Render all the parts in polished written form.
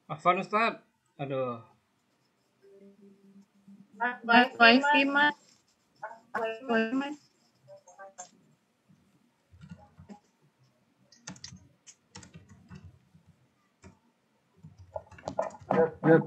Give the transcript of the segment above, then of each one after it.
Afwan Ustaz. Aduh. Wifi mas. Yep.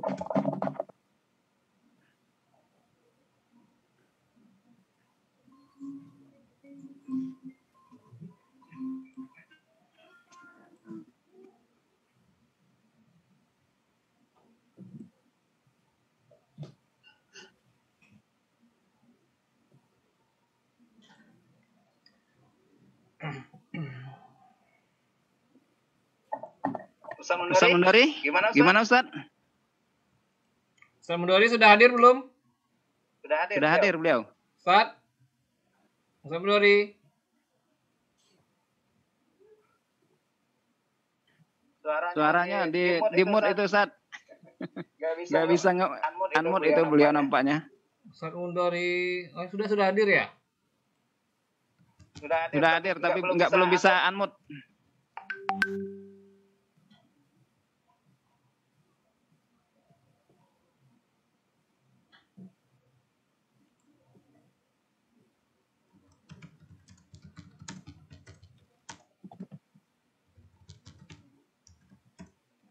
Ustaz Mundari, gimana Ustaz? Ustaz Mundari sudah hadir belum? Sudah hadir beliau. Ustaz Mundari. Suaranya di mute itu Ustaz. Gak bisa unmute itu beliau nampaknya. Ustaz Mundari, sudah hadir ya? Sudah hadir tapi belum bisa unmute.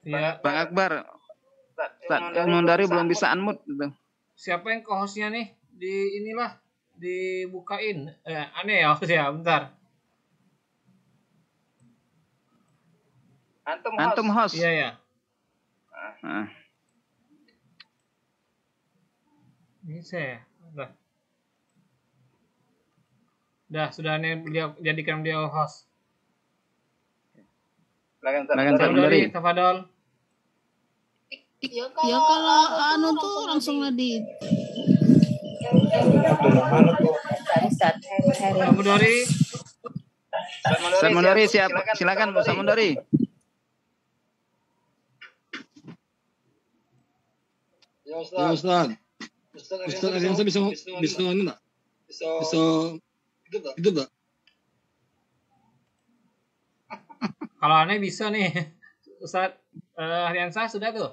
Iya. Bang Akbar, Ustaz Mundari belum bisa unmute gitu. Siapa yang co-hostnya nih? Dibukain. Aneh ya hostnya, bentar. Antum host. Iya ya. Ini saya. Sudah nih jadikan beliau host. Silakan Ustaz Mundari. Tafadol. Ya kalau anu tuh langsung di Ustaz Mundari. Ustaz Mundari silakan Ustaz Mundari. Ya Ustaz. Ustaz Ariansa bisa anu enggak? Bisa hidup enggak? Kalau aneh bisa nih. Ustaz Ariansa sudah tuh.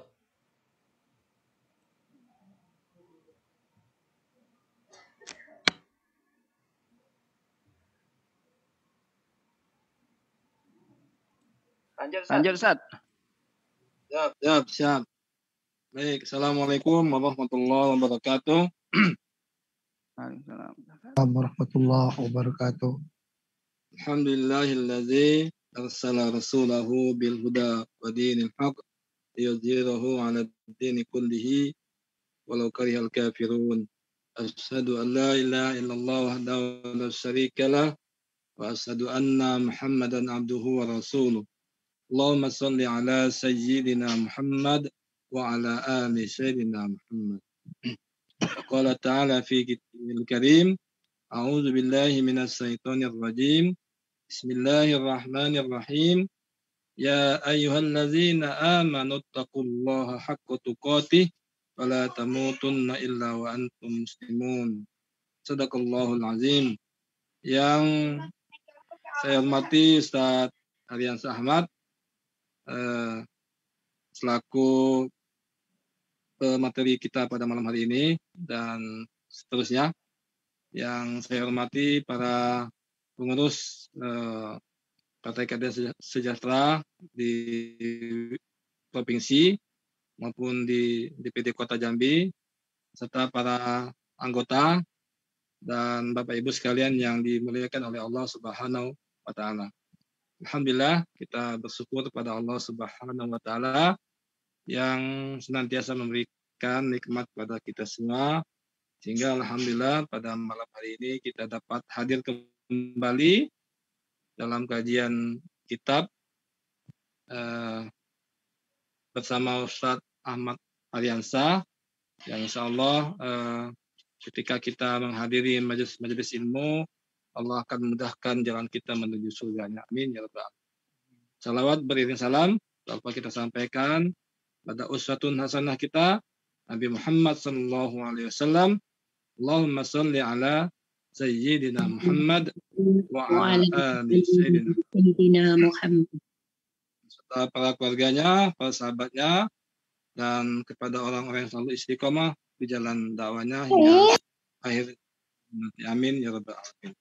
Lanjut Ustaz. Siap. Baik, Assalamualaikum warahmatullahi wabarakatuh. Waalaikumsalam warahmatullahi wabarakatuh. Alhamdulillahilladzi arsala rasulahu bil huda wa dinil haq liyudhhirahu 'ala ad-dini kullihi walau karihal kafirun. Asyhadu an la ilaha illallah wahdahu la syarika lah wa asyhadu anna Muhammadan abduhu wa rasuluh. Allahumma shalli ala sayyidina Muhammad wa ala ali sayyidina Muhammad. Qala ta'ala fi kitabihil karim, a'udzu billahi minas syaitonir rajim. Bismillahirrahmanirrahim. Ya ayyuhalladzina amanu taqullaha haqqa tuqatih wa la tamutunna illa wa antum muslimun. Shadaqallahul azim. Yang saya hormati Ustaz Ariansa Ahmad selaku materi kita pada malam hari ini dan seterusnya. Yang saya hormati para pengurus Partai Keadilan Sejahtera di provinsi maupun di DPD Kota Jambi, serta para anggota dan Bapak Ibu sekalian yang dimuliakan oleh Allah Subhanahu wa Ta'ala. Alhamdulillah kita bersyukur kepada Allah Subhanahu wa Ta'ala yang senantiasa memberikan nikmat kepada kita semua, sehingga alhamdulillah pada malam hari ini kita dapat hadir kembali dalam kajian kitab bersama Ustadz Ahmad Ariansa, yang insya Allah ketika kita menghadiri majelis ilmu, Allah akan memudahkan jalan kita menuju surganya. Amin ya rabbal alamin. Salawat beriring salam dapat kita sampaikan pada uswatun hasanah kita Nabi Muhammad sallallahu alaihi wasallam. Allahumma shalli ala Sayyidina Muhammad wa ala وعلى ali Sayyidina سيدنا محمد serta para keluarganya, para sahabatnya, dan kepada orang-orang yang selalu istiqomah di jalan dakwanya hingga akhir nanti. Amin ya rabbal alamin.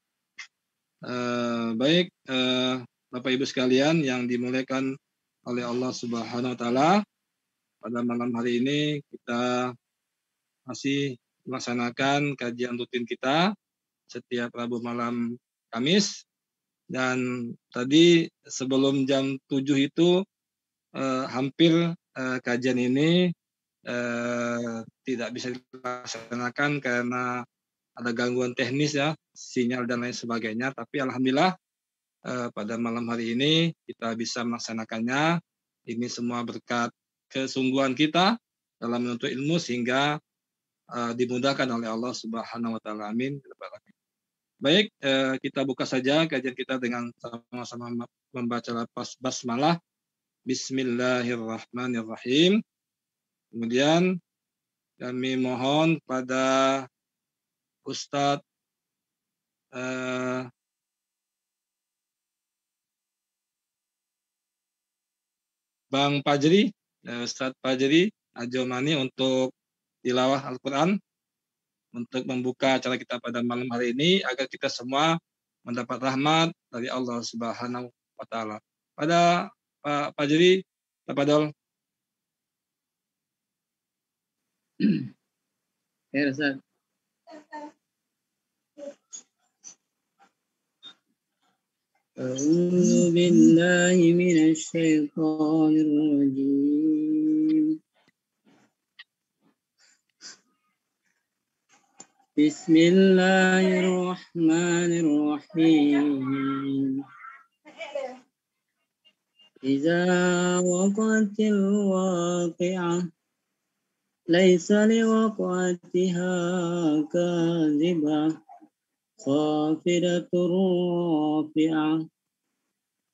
Baik, Bapak Ibu sekalian yang dimuliakan oleh Allah Subhanahu wa taala, pada malam hari ini kita masih melaksanakan kajian rutin kita setiap Rabu malam Kamis. Dan tadi sebelum jam 7 itu hampir kajian ini tidak bisa dilaksanakan karena ada gangguan teknis ya, sinyal dan lain sebagainya. Tapi alhamdulillah pada malam hari ini kita bisa melaksanakannya. Ini semua berkat kesungguhan kita dalam menuntut ilmu sehingga dimudahkan oleh Allah Subhanahu wa taala. Amin. Baik, kita buka saja kajian kita dengan sama-sama membaca lafaz basmalah. Bismillahirrahmanirrahim. Kemudian kami mohon pada Ustadz Bang Fajri, Ustadz Fajri Ajomani untuk tilawah Al-Quran, untuk membuka acara kita pada malam hari ini agar kita semua mendapat rahmat dari Allah Subhanahu wa taala. Pada Pak Fajri, tafadhol. Ya, Ustaz. أعوذ بالله من الشيطان الرجيم بسم الله الرحمن الرحيم إذا وقعت الواقعة ليس لوقعتها كاذبة خافضة رافعة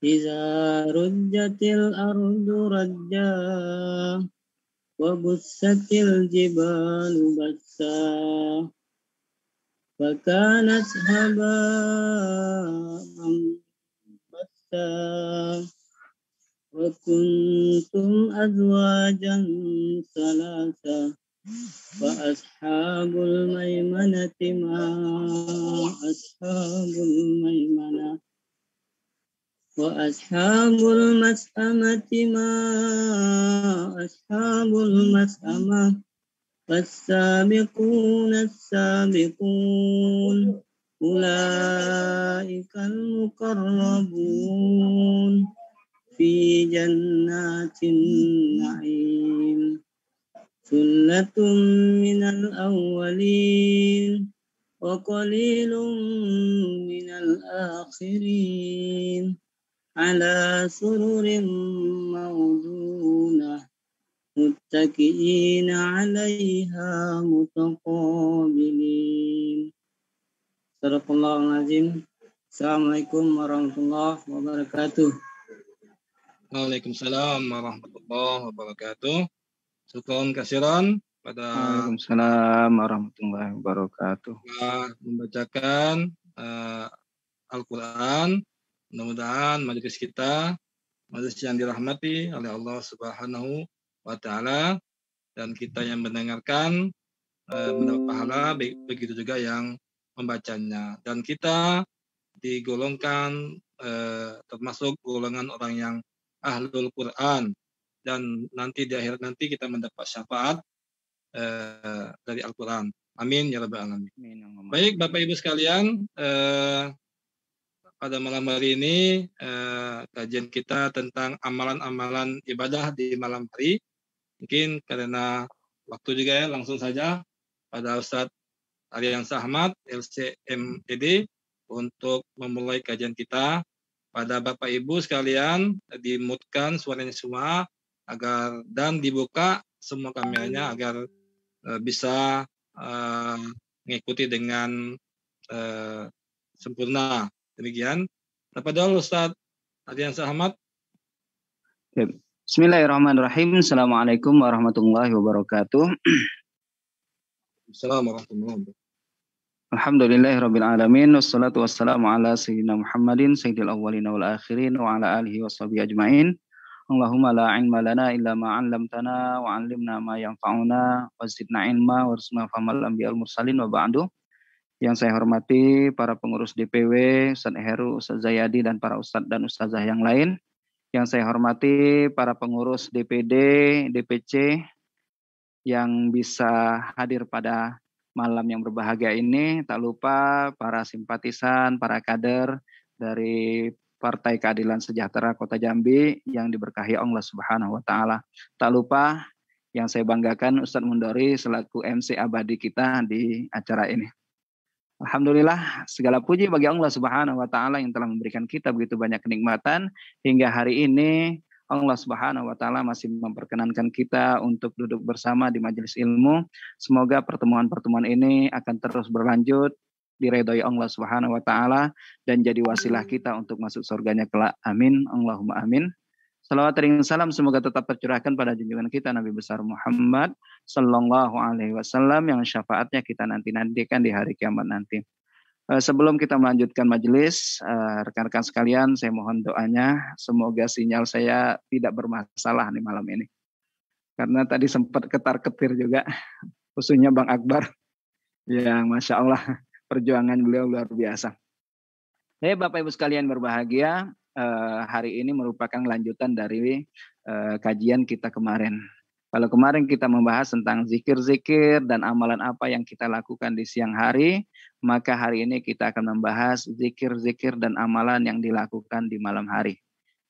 إذا رجت الأرض رجا وبست الجبال بسا فكانت هباء منبثا وكنتم أزواجا ثلاثة فأصحاب الميمنة ما أصحاب الميمنة وأصحاب المشأمة ما أصحاب المشأمة فالسابقون السابقون أولئك المقربون في جنات النعيم ثلة من الأولين وقليل من الآخرين على سرر موضونة متكئين عليها متقابلين. Sadaqallahul azim. Assalamualaikum warahmatullahi wabarakatuh. Waalaikumsalam warahmatullahi wabarakatuh. Syukron kasiran pada Waalaikumsalam warahmatullahi wabarakatuh. membacakan Al-Quran. Mudah-mudahan majelis kita majelis yang dirahmati oleh Allah Subhanahu wa taala, dan kita yang mendengarkan mendapat pahala, begitu juga yang membacanya, dan kita digolongkan termasuk golongan orang yang ahlul Quran, dan nanti di akhirat nanti kita mendapat syafaat dari Al-Quran. Amin ya rabbal alamin. Baik Bapak Ibu sekalian, pada malam hari ini kajian kita tentang amalan-amalan ibadah di malam hari. Mungkin karena waktu juga ya, langsung saja pada Ustadz Aryansa Ahmad LCMED untuk memulai kajian kita. Pada Bapak Ibu sekalian, dimutkan suaranya semua agar dan dibuka semua kameranya agar bisa mengikuti dengan sempurna. Demikian. Tafadhol Ustadz Aryansa Ahmad. Bismillahirrahmanirrahim. Assalamualaikum warahmatullahi wabarakatuh. Assalamualaikum warahmatullahi wabarakatuh. Alhamdulillahirabbil alamin wassalatu wassalamu ala sayyidina Muhammadin sayyidil awwalin wal akhirin wa ala alihi washabihi ajmain. Allahumma la ilma lana illa ma 'allamtana wa 'allimna ma yanfa'una wa zidna ilma warzuqna fahmal anbiya'il mursalin wa ba'du. Yang saya hormati para pengurus DPW, Ustaz Heru, Ustaz Zayadi dan para ustadz dan ustazah yang lain. Yang saya hormati para pengurus DPD, DPC yang bisa hadir pada malam yang berbahagia ini. Tak lupa para simpatisan, para kader dari Partai Keadilan Sejahtera Kota Jambi yang diberkahi Allah Subhanahu wa taala. Tak lupa yang saya banggakan Ustadz Mundori selaku MC abadi kita di acara ini. Alhamdulillah, segala puji bagi Allah Subhanahu wa taala yang telah memberikan kita begitu banyak kenikmatan hingga hari ini. Allah Subhanahu wa taala masih memperkenankan kita untuk duduk bersama di majelis ilmu. Semoga pertemuan-pertemuan ini akan terus berlanjut, diridhoi Allah Subhanahu wa taala dan jadi wasilah kita untuk masuk surganya kelak. Amin. Allahumma amin. Salawat dan salam semoga tetap tercurahkan pada junjungan kita Nabi besar Muhammad sallallahu alaihi wasallam yang syafaatnya kita nanti-nantikan di hari kiamat nanti. Sebelum kita melanjutkan majelis, rekan-rekan sekalian, saya mohon doanya semoga sinyal saya tidak bermasalah nih malam ini. Karena tadi sempat ketar-ketir juga, khususnya Bang Akbar, yang Masya Allah perjuangan beliau luar biasa. Bapak Ibu sekalian berbahagia, hari ini merupakan lanjutan dari kajian kita kemarin. Kalau kemarin kita membahas tentang zikir-zikir dan amalan apa yang kita lakukan di siang hari, maka hari ini kita akan membahas zikir-zikir dan amalan yang dilakukan di malam hari.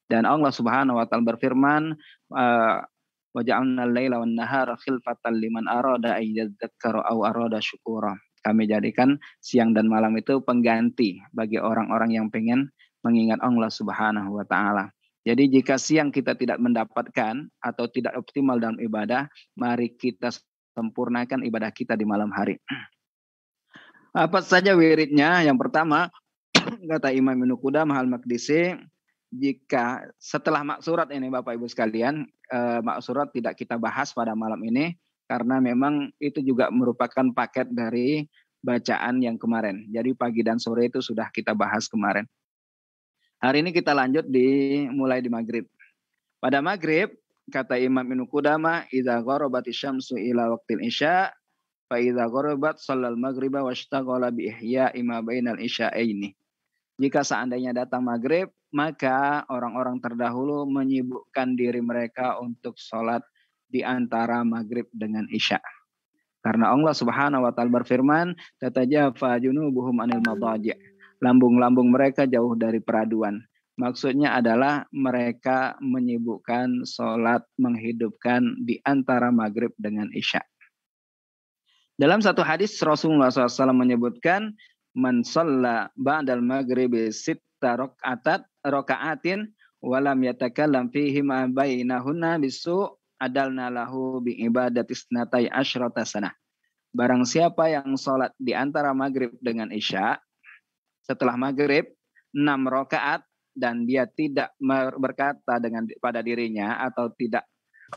Dan Allah Subhanahu wa taala berfirman, wa ja'alna al-laila wan nahara khilfatan liman arada ay yadhakkaru aw arada syukura. Kami jadikan siang dan malam itu pengganti bagi orang-orang yang pengen mengingat Allah Subhanahu wa taala. Jadi jika siang kita tidak mendapatkan atau tidak optimal dalam ibadah, mari kita sempurnakan ibadah kita di malam hari. Apa saja wiridnya? Yang pertama, kata Imam Ibnu Qudamah Al-Maqdisi, jika setelah maksurat ini Bapak Ibu sekalian, maksurat tidak kita bahas pada malam ini, karena memang itu juga merupakan paket dari bacaan yang kemarin. Jadi pagi dan sore itu sudah kita bahas kemarin. Hari ini kita lanjut mulai di maghrib. Pada maghrib, kata Imam Ibnu Qudamah, idza gharabatis syamsu ila waqtil isya, fa idza gharabat shallal maghriba washtaghala bi ihya'i ma bainal isya'aini. Jika seandainya datang maghrib, maka orang-orang terdahulu menyibukkan diri mereka untuk sholat di antara maghrib dengan isya. Karena Allah Subhanahu wa taala berfirman, tatajafa junubuhum anil madaji'. Lambung-lambung mereka jauh dari peraduan. Maksudnya adalah mereka menyibukkan sholat menghidupkan di antara maghrib dengan isya. Dalam satu hadis Rasulullah SAW menyebutkan, man shalla ba'dal maghribi sitta raka'atin walam yatakallam fihi ma bainahunna bisu adalna lahu bi ibadatis natai asyrata sanah. Barang siapa yang sholat di antara maghrib dengan isya, setelah maghrib 6 rakaat dan dia tidak berkata pada dirinya atau tidak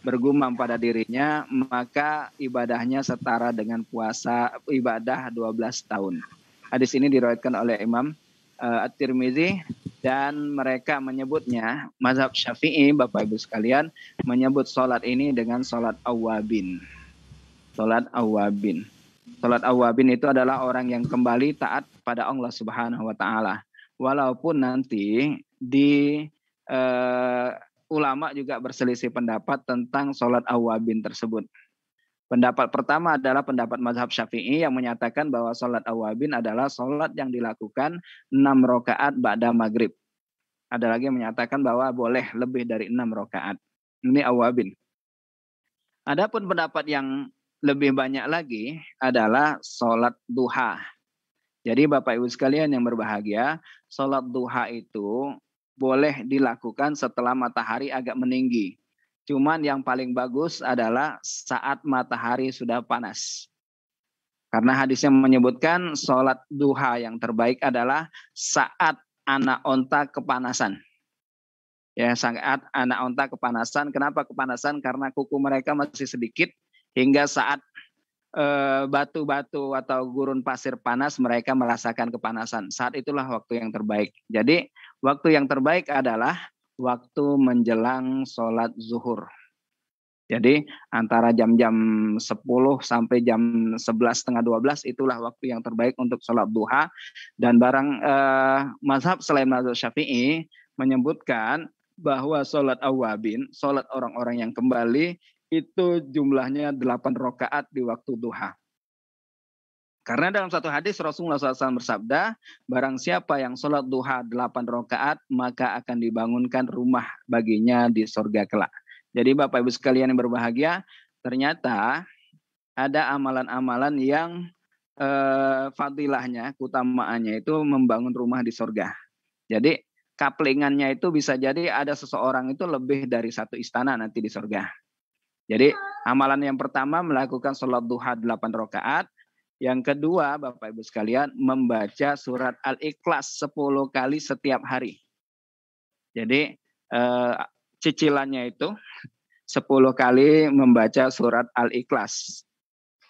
bergumam pada dirinya, maka ibadahnya setara dengan puasa ibadah 12 tahun. Hadis ini diriwayatkan oleh Imam At-Tirmizi dan mereka menyebutnya, mazhab Syafi'i Bapak Ibu sekalian, menyebut sholat ini dengan sholat awwabin. Sholat awwabin. Salat awwabin itu adalah orang yang kembali taat pada Allah Subhanahu wa taala. Walaupun nanti di ulama juga berselisih pendapat tentang salat awwabin tersebut. Pendapat pertama adalah pendapat mazhab Syafi'i yang menyatakan bahwa salat awwabin adalah salat yang dilakukan 6 rakaat ba'da maghrib. Ada lagi yang menyatakan bahwa boleh lebih dari 6 rakaat. Ini awwabin. Adapun pendapat yang lebih banyak lagi adalah sholat duha. Jadi Bapak Ibu sekalian yang berbahagia, sholat duha itu boleh dilakukan setelah matahari agak meninggi. Cuman yang paling bagus adalah saat matahari sudah panas. Karena hadisnya menyebutkan sholat duha yang terbaik adalah saat anak onta kepanasan. Ya, saat anak onta kepanasan. Kenapa kepanasan? Karena kuku mereka masih sedikit. Hingga saat batu-batu atau gurun pasir panas, mereka merasakan kepanasan. Saat itulah waktu yang terbaik. Jadi waktu yang terbaik adalah waktu menjelang sholat zuhur. Jadi antara jam-jam 10 sampai jam 11:30 itulah waktu yang terbaik untuk sholat duha. Dan mazhab selain mazhab Syafi'i menyebutkan bahwa sholat awabin, sholat orang-orang yang kembali, itu jumlahnya 8 rakaat di waktu duha. Karena dalam satu hadis Rasulullah SAW bersabda, barang siapa yang sholat duha 8 rakaat, maka akan dibangunkan rumah baginya di surga kelak. Jadi Bapak Ibu sekalian yang berbahagia, ternyata ada amalan-amalan yang fadilahnya, keutamaannya itu membangun rumah di surga. Jadi kaplingannya itu bisa jadi ada seseorang itu lebih dari satu istana nanti di surga. Jadi amalan yang pertama melakukan sholat duha 8 rakaat. Yang kedua Bapak Ibu sekalian membaca surat Al-Ikhlas 10 kali setiap hari. Jadi cicilannya itu 10 kali membaca surat Al-Ikhlas.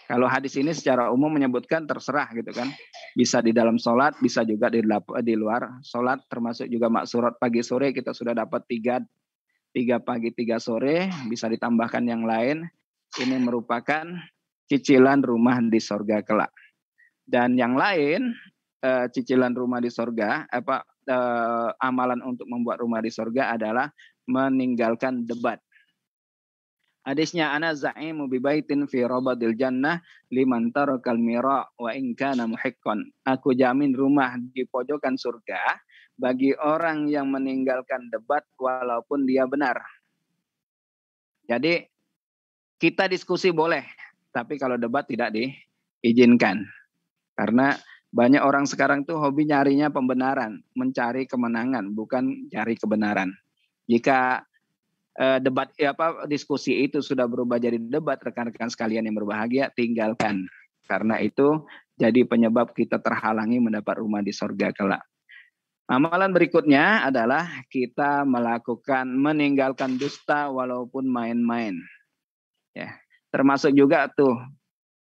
Kalau hadis ini secara umum menyebutkan terserah gitu kan. Bisa di dalam sholat, bisa juga di luar sholat. Termasuk juga maksurat pagi sore kita sudah dapat 3 pagi 3 sore, bisa ditambahkan yang lain. Ini merupakan cicilan rumah di sorga kelak. Dan yang lain, cicilan rumah di sorga, amalan untuk membuat rumah di sorga adalah meninggalkan debat. Hadisnya ana za'imu bi baitin fi rabadil jannah liman tarakal mira wa in kana muhiqqan. Aku jamin rumah di pojokan surga bagi orang yang meninggalkan debat walaupun dia benar. Jadi kita diskusi boleh, tapi kalau debat tidak diizinkan. Karena banyak orang sekarang tuh hobi nyarinya pembenaran, mencari kemenangan, bukan cari kebenaran. Jika diskusi itu sudah berubah jadi debat, rekan-rekan sekalian yang berbahagia, tinggalkan. Karena itu jadi penyebab kita terhalangi mendapat rumah di surga kelak. Amalan berikutnya adalah kita meninggalkan dusta walaupun main-main. Ya, termasuk juga tuh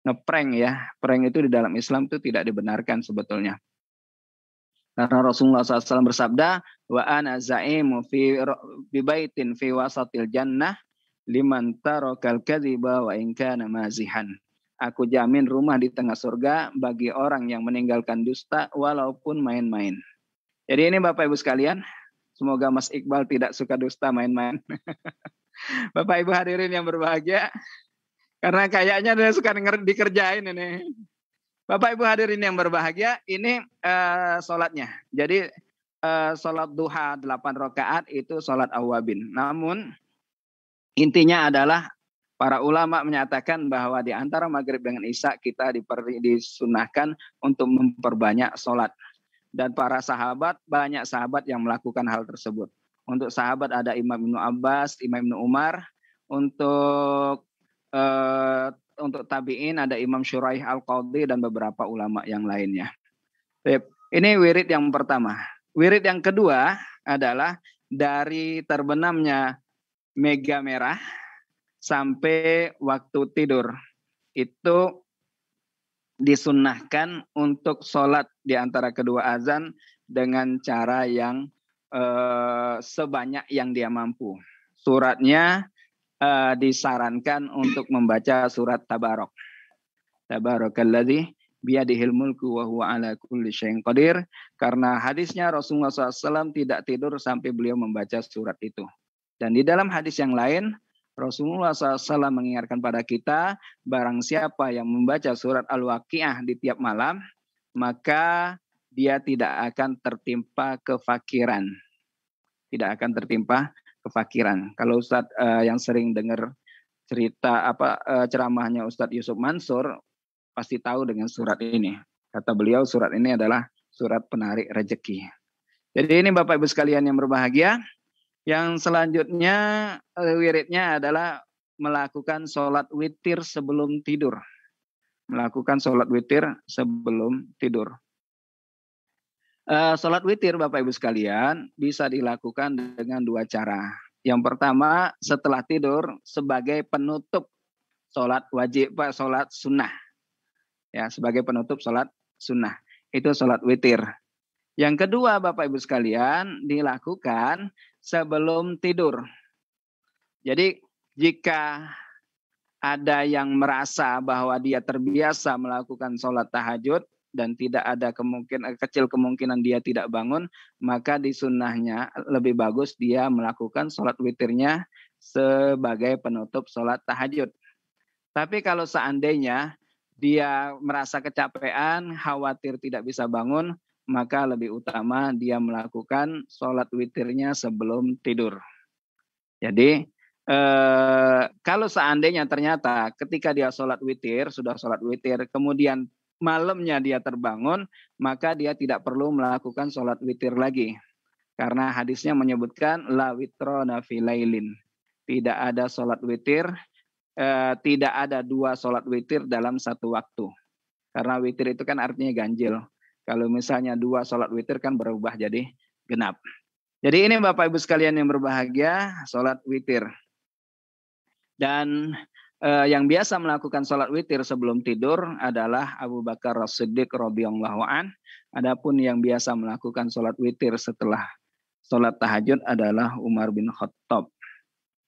ngeprank ya. Prank itu di dalam Islam itu tidak dibenarkan sebetulnya. Karena Rasulullah SAW bersabda, wa ana za'imu fi baitin fi wasatil jannah liman tarakal kadhiba wa in kana mazihan. Aku jamin rumah di tengah surga bagi orang yang meninggalkan dusta walaupun main-main. Jadi ini Bapak Ibu sekalian, semoga Mas Iqbal tidak suka dusta main-main. Bapak Ibu hadirin yang berbahagia, karena kayaknya dia suka dikerjain ini. Bapak Ibu hadirin yang berbahagia, ini sholatnya. Jadi sholat duha 8 rakaat itu sholat awabin. Namun intinya adalah para ulama menyatakan bahwa di antara maghrib dengan isya kita disunahkan untuk memperbanyak sholat. Dan para sahabat, banyak sahabat yang melakukan hal tersebut. Untuk sahabat ada Imam Ibnu Abbas, Imam Ibnu Umar. Untuk tabi'in ada Imam Syuraih Al-Qadhi dan beberapa ulama yang lainnya. Ini wirid yang pertama. Wirid yang kedua adalah dari terbenamnya mega merah sampai waktu tidur. Itu disunnahkan untuk sholat di antara kedua azan dengan cara yang sebanyak yang dia mampu. Suratnya disarankan untuk membaca surat Tabarok. Tabarakalladzi biyadihil mulku wa huwa ala kulli syai'in qadir. Karena hadisnya Rasulullah SAW tidak tidur sampai beliau membaca surat itu. Dan di dalam hadis yang lain, Rasulullah SAW mengingatkan pada kita, barang siapa yang membaca surat Al-Waqiah di tiap malam, maka dia tidak akan tertimpa kefakiran. Tidak akan tertimpa kefakiran. Kalau Ustadz yang sering dengar cerita ceramahnya Ustadz Yusuf Mansur, pasti tahu dengan surat ini. Kata beliau, surat ini adalah surat penarik rezeki. Jadi ini Bapak Ibu sekalian yang berbahagia. Yang selanjutnya wiridnya adalah melakukan sholat witir sebelum tidur. Melakukan sholat witir sebelum tidur. Sholat witir Bapak Ibu sekalian bisa dilakukan dengan 2 cara. Yang pertama setelah tidur sebagai penutup sholat wajib, sholat sunnah. ya, sebagai penutup sholat sunnah. Itu sholat witir. Yang kedua, Bapak Ibu sekalian, dilakukan sebelum tidur. Jadi jika ada yang merasa bahwa dia terbiasa melakukan sholat tahajud dan tidak ada kecil kemungkinan dia tidak bangun, maka di sunnahnya lebih bagus dia melakukan sholat witirnya sebagai penutup sholat tahajud. Tapi kalau seandainya dia merasa kecapean, khawatir tidak bisa bangun, maka lebih utama dia melakukan sholat witirnya sebelum tidur. Jadi kalau seandainya ternyata ketika dia sholat witir, sudah sholat witir, kemudian malamnya dia terbangun, maka dia tidak perlu melakukan sholat witir lagi. Karena hadisnya menyebutkan la witrona fi lailin. Tidak ada sholat witir, tidak ada dua sholat witir dalam satu waktu. Karena witir itu kan artinya ganjil. Kalau misalnya dua sholat witir kan berubah jadi genap. Jadi ini Bapak Ibu sekalian yang berbahagia, sholat witir. Dan yang biasa melakukan sholat witir sebelum tidur adalah Abu Bakar As-Siddiq radhiyallahu an. Adapun yang biasa melakukan sholat witir setelah sholat tahajud adalah Umar bin Khattab.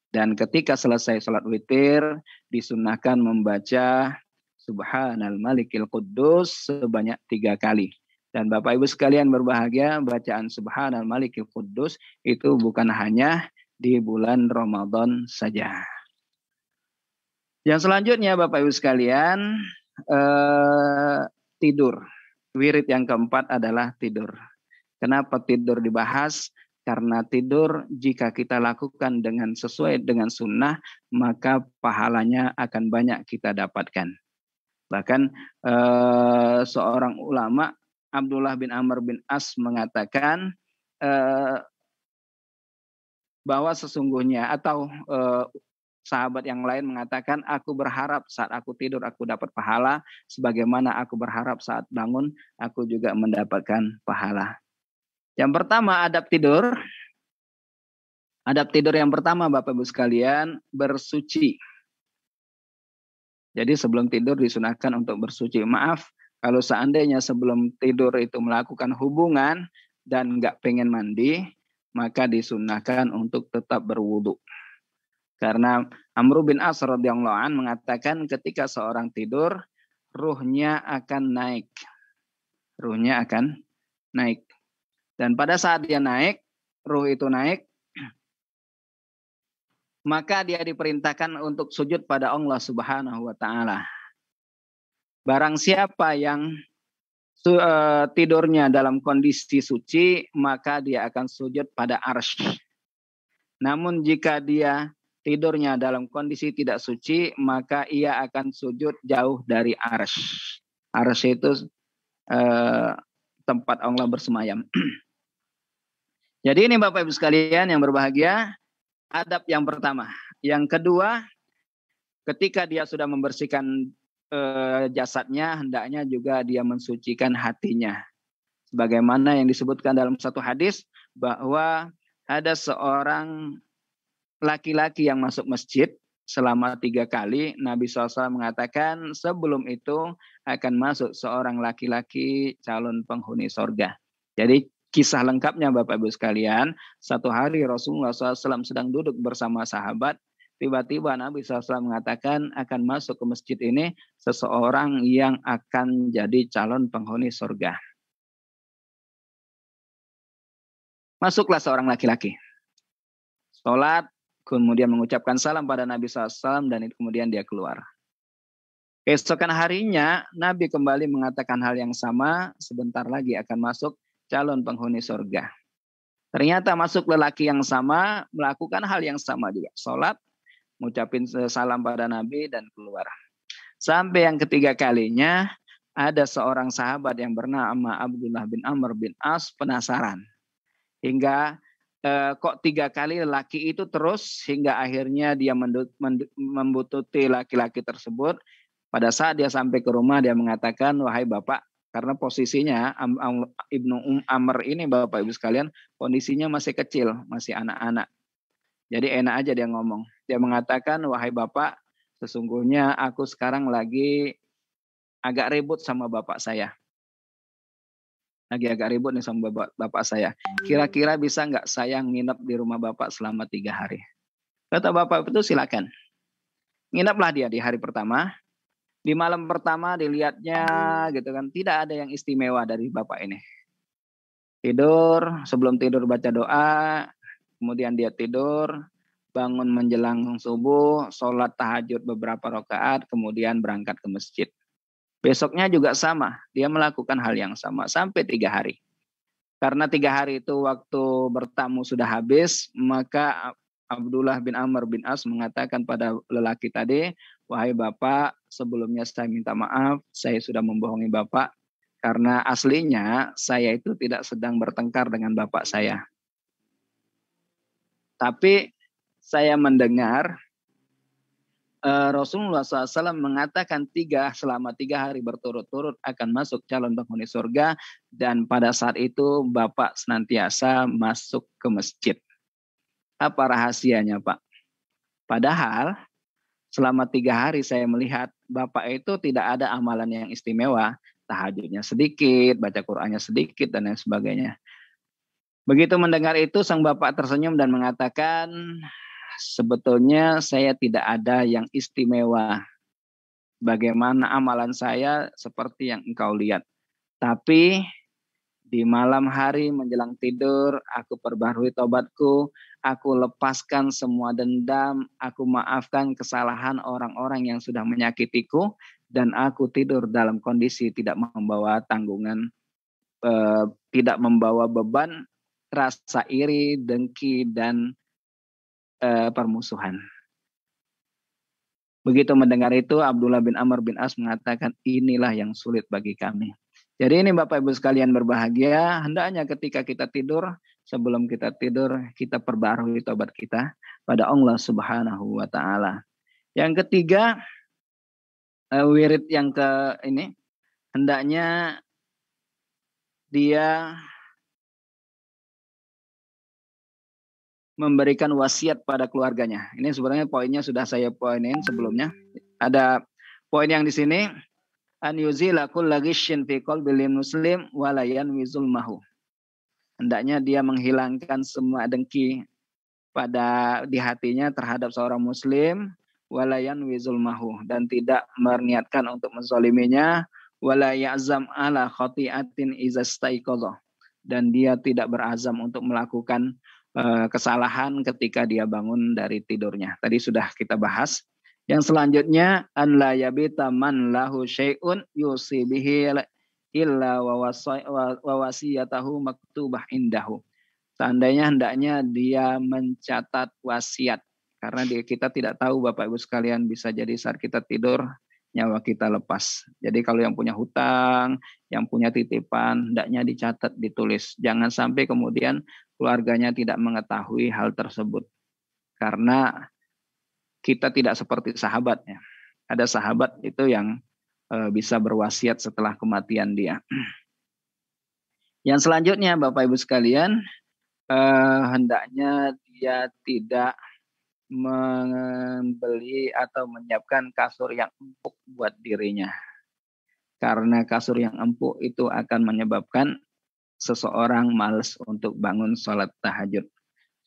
Dan ketika selesai sholat witir, disunnahkan membaca Subhanal Malikil Quddus sebanyak 3 kali. Dan Bapak Ibu sekalian berbahagia, bacaan Subhanal Malikil Quddus itu bukan hanya di bulan Ramadan saja. Yang selanjutnya Bapak Ibu sekalian, tidur. Wirid yang keempat adalah tidur. Kenapa tidur dibahas? Karena tidur jika kita lakukan dengan sesuai dengan sunnah, maka pahalanya akan banyak kita dapatkan. Bahkan seorang ulama, Abdullah bin Amr bin As mengatakan bahwa sesungguhnya atau sahabat yang lain mengatakan, aku berharap saat aku tidur aku dapat pahala, sebagaimana aku berharap saat bangun aku juga mendapatkan pahala. Yang pertama adab tidur. Adab tidur yang pertama Bapak Ibu sekalian, bersuci. Jadi sebelum tidur disunahkan untuk bersuci. Maaf, kalau seandainya sebelum tidur itu melakukan hubungan dan nggak pengen mandi, maka disunahkan untuk tetap berwudu. Karena Amr bin As radhiyallahu an mengatakan ketika seorang tidur, ruhnya akan naik. Ruhnya akan naik. Dan pada saat dia naik, ruh itu naik, maka dia diperintahkan untuk sujud pada Allah Subhanahu wa taala. Barang siapa yang tidurnya dalam kondisi suci, maka dia akan sujud pada arsy. Namun jika dia tidurnya dalam kondisi tidak suci, maka ia akan sujud jauh dari arsy. Arsy itu tempat Allah bersemayam. Jadi ini Bapak Ibu sekalian yang berbahagia, adab yang pertama. Yang kedua, ketika dia sudah membersihkan jasadnya, hendaknya juga dia mensucikan hatinya. Sebagaimana yang disebutkan dalam satu hadis, bahwa ada seorang laki-laki yang masuk masjid selama 3 kali. Nabi SAW mengatakan sebelum itu akan masuk seorang laki-laki calon penghuni sorga. Jadi kisah lengkapnya Bapak Ibu sekalian, satu hari Rasulullah SAW sedang duduk bersama sahabat, tiba-tiba Nabi SAW mengatakan akan masuk ke masjid ini seseorang yang akan jadi calon penghuni surga. Masuklah seorang laki-laki, sholat, kemudian mengucapkan salam pada Nabi SAW dan kemudian dia keluar. Keesokan harinya Nabi kembali mengatakan hal yang sama, sebentar lagi akan masuk calon penghuni surga. Ternyata masuk lelaki yang sama, melakukan hal yang sama juga. Sholat, mengucapin salam pada Nabi dan keluar. Sampai yang ketiga kalinya, ada seorang sahabat yang bernama Abdullah bin Amr bin As penasaran. Hingga kok 3 kali lelaki itu terus, hingga akhirnya dia membututi laki-laki tersebut. Pada saat dia sampai ke rumah, dia mengatakan, wahai bapak, karena posisinya Ibnu Amr ini Bapak Ibu sekalian kondisinya masih kecil, masih anak-anak. Jadi enak aja dia ngomong. Dia mengatakan, wahai Bapak, sesungguhnya aku sekarang lagi agak ribut sama bapak saya. Lagi agak ribut nih sama bapak saya. Kira-kira bisa nggak saya nginep di rumah bapak selama 3 hari? Kata bapak itu silakan. Ngineplah dia di hari pertama. Di malam pertama dilihatnya gitu kan, tidak ada yang istimewa dari bapak ini. Tidur, sebelum tidur baca doa, kemudian dia tidur, bangun menjelang subuh, sholat tahajud beberapa rakaat, kemudian berangkat ke masjid. Besoknya juga sama, dia melakukan hal yang sama sampai 3 hari. Karena 3 hari itu waktu bertamu sudah habis, maka Abdullah bin Amr bin As mengatakan pada lelaki tadi, wahai bapak, sebelumnya saya minta maaf, saya sudah membohongi bapak, karena aslinya saya itu tidak sedang bertengkar dengan bapak saya. Tapi saya mendengar Rasulullah SAW mengatakan selama 3 hari berturut-turut akan masuk calon penghuni surga, dan pada saat itu bapak senantiasa masuk ke masjid. Apa rahasianya, Pak? Padahal selama 3 hari saya melihat bapak itu tidak ada amalan yang istimewa, tahajudnya sedikit, baca Qur'annya sedikit dan lain sebagainya. Begitu mendengar itu sang bapak tersenyum dan mengatakan, sebetulnya saya tidak ada yang istimewa. Bagaimana amalan saya seperti yang engkau lihat. Tapi di malam hari menjelang tidur, aku perbarui tobatku, aku lepaskan semua dendam, aku maafkan kesalahan orang-orang yang sudah menyakitiku, dan aku tidur dalam kondisi tidak membawa tanggungan, tidak membawa beban, rasa iri, dengki, dan permusuhan. Begitu mendengar itu, Abdullah bin Amr bin As mengatakan, inilah yang sulit bagi kami. Jadi ini Bapak Ibu sekalian berbahagia, hendaknya ketika kita tidur, sebelum kita tidur, kita perbarui tobat kita pada Allah Subhanahu wa Ta'ala. Yang ketiga, wirid yang ini, hendaknya dia memberikan wasiat pada keluarganya. Ini sebenarnya poinnya sudah saya poinin sebelumnya. Ada poin yang di sini, an yuzila kulla ghisyin fi qalbil muslim wa la yanwi zulmahu. Hendaknya dia menghilangkan semua dengki di hatinya terhadap seorang muslim, wa la yanwi zulmahu, dan tidak berniatkan untuk menzaliminya, wa la ya'zam ala khati'atin iza staiqadha, dan dia tidak berazam untuk melakukan kesalahan ketika dia bangun dari tidurnya. Tadi sudah kita bahas. Yang selanjutnya, an la yabita man lahu syai'un yusi bihi illa wa wasiyatahu maktubah indahu. Seandainya hendaknya dia mencatat wasiat, karena kita tidak tahu Bapak Ibu sekalian, bisa jadi saat kita tidur nyawa kita lepas. Jadi kalau yang punya hutang, yang punya titipan, hendaknya dicatat, ditulis. Jangan sampai kemudian keluarganya tidak mengetahui hal tersebut. Karena kita tidak seperti sahabatnya. Ada sahabat itu yang bisa berwasiat setelah kematian dia. Yang selanjutnya Bapak Ibu sekalian, hendaknya dia tidak membeli atau menyiapkan kasur yang empuk buat dirinya. Karena kasur yang empuk itu akan menyebabkan seseorang malas untuk bangun sholat tahajud.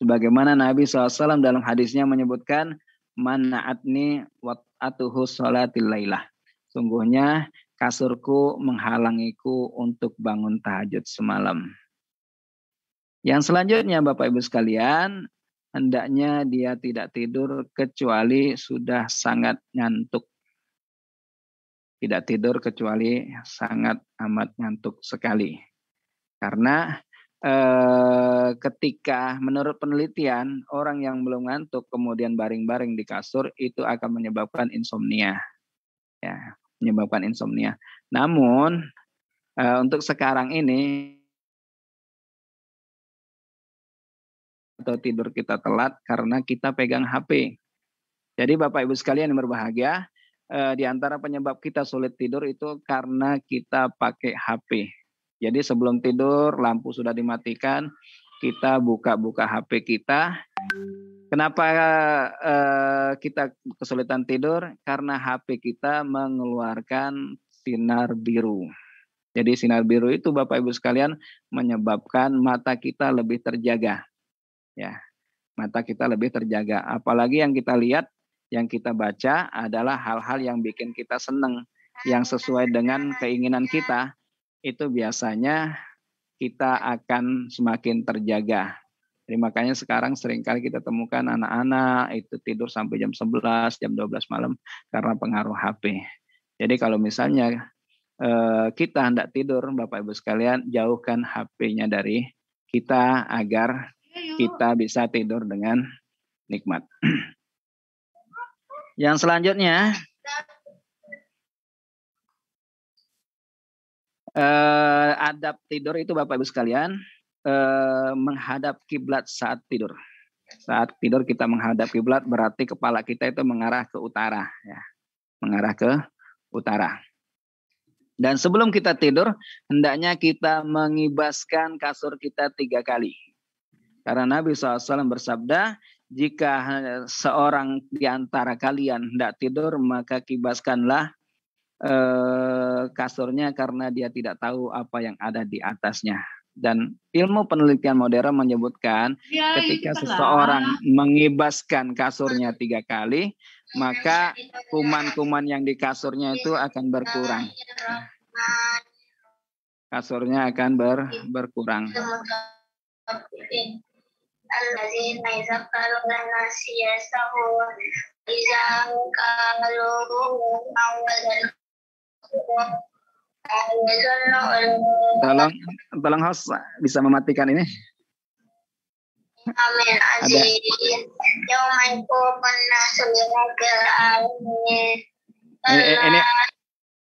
Sebagaimana Nabi SAW dalam hadisnya menyebutkan, mana'atni wat'atuhu sholatil lailah. Sungguhnya kasurku menghalangiku untuk bangun tahajud semalam. Yang selanjutnya Bapak Ibu sekalian, hendaknya dia tidak tidur kecuali sudah sangat ngantuk. Tidak tidur kecuali sangat amat ngantuk sekali. Karena ketika menurut penelitian, orang yang belum ngantuk kemudian baring-baring di kasur itu akan menyebabkan insomnia. Ya, menyebabkan insomnia. Namun untuk sekarang ini atau tidur kita telat karena kita pegang HP. Jadi Bapak Ibu sekalian yang berbahagia, di antara penyebab kita sulit tidur itu karena kita pakai HP. Jadi sebelum tidur lampu sudah dimatikan, kita buka-buka HP kita. Kenapa kita kesulitan tidur? Karena HP kita mengeluarkan sinar biru. Jadi sinar biru itu Bapak Ibu sekalian menyebabkan mata kita lebih terjaga. Ya, mata kita lebih terjaga. Apalagi yang kita lihat, yang kita baca adalah hal-hal yang bikin kita senang, yang sesuai dengan keinginan kita. Itu biasanya kita akan semakin terjaga. Jadi makanya sekarang seringkali kita temukan anak-anak itu tidur sampai jam 11, jam 12 malam karena pengaruh HP. Jadi kalau misalnya kita hendak tidur, Bapak Ibu sekalian, jauhkan HP-nya dari kita agar kita bisa tidur dengan nikmat. Yang selanjutnya, adab tidur itu Bapak Ibu sekalian, menghadap kiblat saat tidur. Saat tidur kita menghadap kiblat berarti kepala kita itu mengarah ke utara, ya, mengarah ke utara. Dan sebelum kita tidur, hendaknya kita mengibaskan kasur kita 3 kali. Karena Nabi SAW bersabda, jika seorang di antara kalian hendak tidur, maka kibaskanlah kasurnya karena dia tidak tahu apa yang ada di atasnya. Dan ilmu penelitian modern menyebutkan ketika seseorang mengibaskan kasurnya 3 kali, maka kuman-kuman yang di kasurnya itu akan berkurang. Kasurnya akan berkurang. Tolong host bisa mematikan ini. Ada.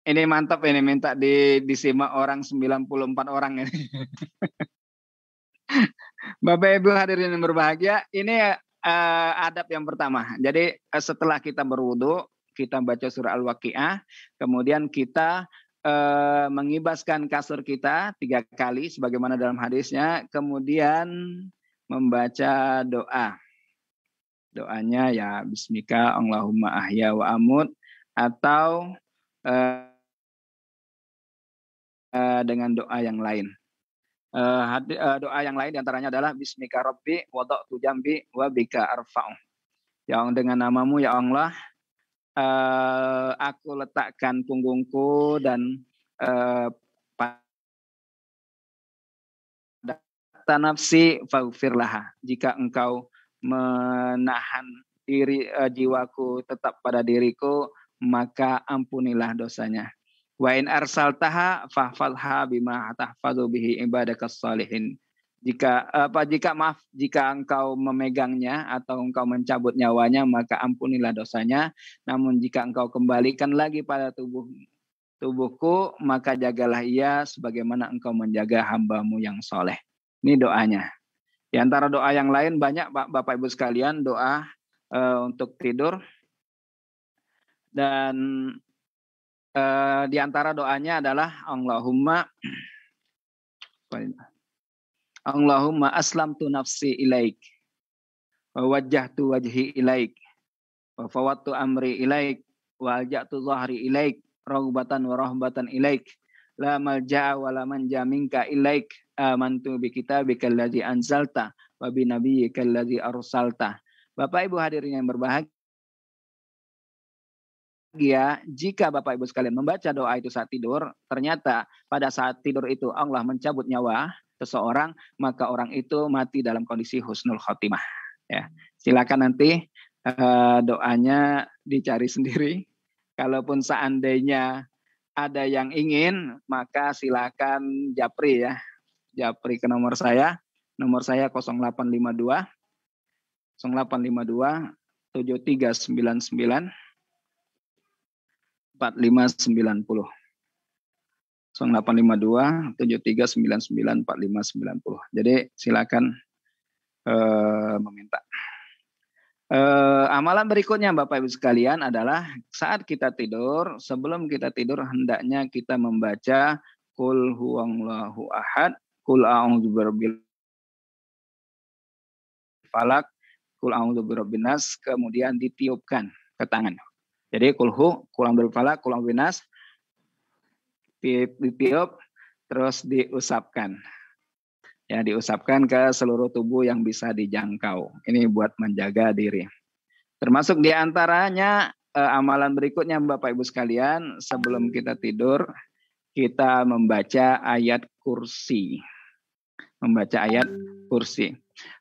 Ini mantap ini, minta disimak orang 94 orang ini. Bapak Ibu hadirin yang berbahagia, ini adab yang pertama. Jadi setelah kita berwudu, kita baca surah Al-Waqiah, kemudian kita mengibaskan kasur kita 3 kali sebagaimana dalam hadisnya, kemudian membaca doa. Doanya ya bismika Allahumma ahya wa amut, atau dengan doa yang lain. Doa yang lain diantaranya adalah bismika rabbi wada'tu jambi wa bika arfa'u. Yang dengan namamu ya Allah, aku letakkan punggungku dan pada nafsi faghfirlaha. Jika engkau menahan diri jiwaku tetap pada diriku, maka ampunilah dosanya. Wa in arsaltaha fahfadha bima tahfadhu bihi ibadakas salihin. Jika engkau memegangnya atau engkau mencabut nyawanya, maka ampunilah dosanya. Namun jika engkau kembalikan lagi pada tubuhku, maka jagalah ia sebagaimana engkau menjaga hambamu yang soleh. Ini doanya. Di antara doa yang lain banyak Bapak Ibu sekalian, doa untuk tidur. Dan di antara doanya adalah Allahumma aslamtu nafsi ilaik wa wajjahtu wajhi ilaik wa fawattu amri ilaik wa alja'tu zahri ilaik raghbatan wa rahbatan ilaik la malja'a wa la manja minka ilaik amantu bi kitabikal ladzi anzalta wa bi nabiyyikal ladzi arsalta. Bapak Ibu hadirin yang berbahagia, jika Bapak Ibu sekalian membaca doa itu saat tidur, ternyata pada saat tidur itu Allah mencabut nyawa seseorang, maka orang itu mati dalam kondisi husnul khotimah. Ya, silakan nanti doanya dicari sendiri. Kalaupun seandainya ada yang ingin, maka silakan japri ya. Japri ke nomor saya 0852 7399 4590. 0852 7399 4590. Jadi silakan meminta. Amalan berikutnya Bapak Ibu sekalian adalah saat kita tidur, sebelum kita tidur hendaknya kita membaca Qul huwallahu ahad, Qul a'udzu birabbil falaq, Qul a'udzu birabbin nas, kemudian ditiupkan ke tangan. Jadi Qul a'udzu birabbil falaq, Qul a'udzu bin nas, ditiup, terus diusapkan. Ya, diusapkan ke seluruh tubuh yang bisa dijangkau. Ini buat menjaga diri. Termasuk di antaranya amalan berikutnya Bapak Ibu sekalian, sebelum kita tidur, kita membaca ayat kursi. Membaca ayat kursi.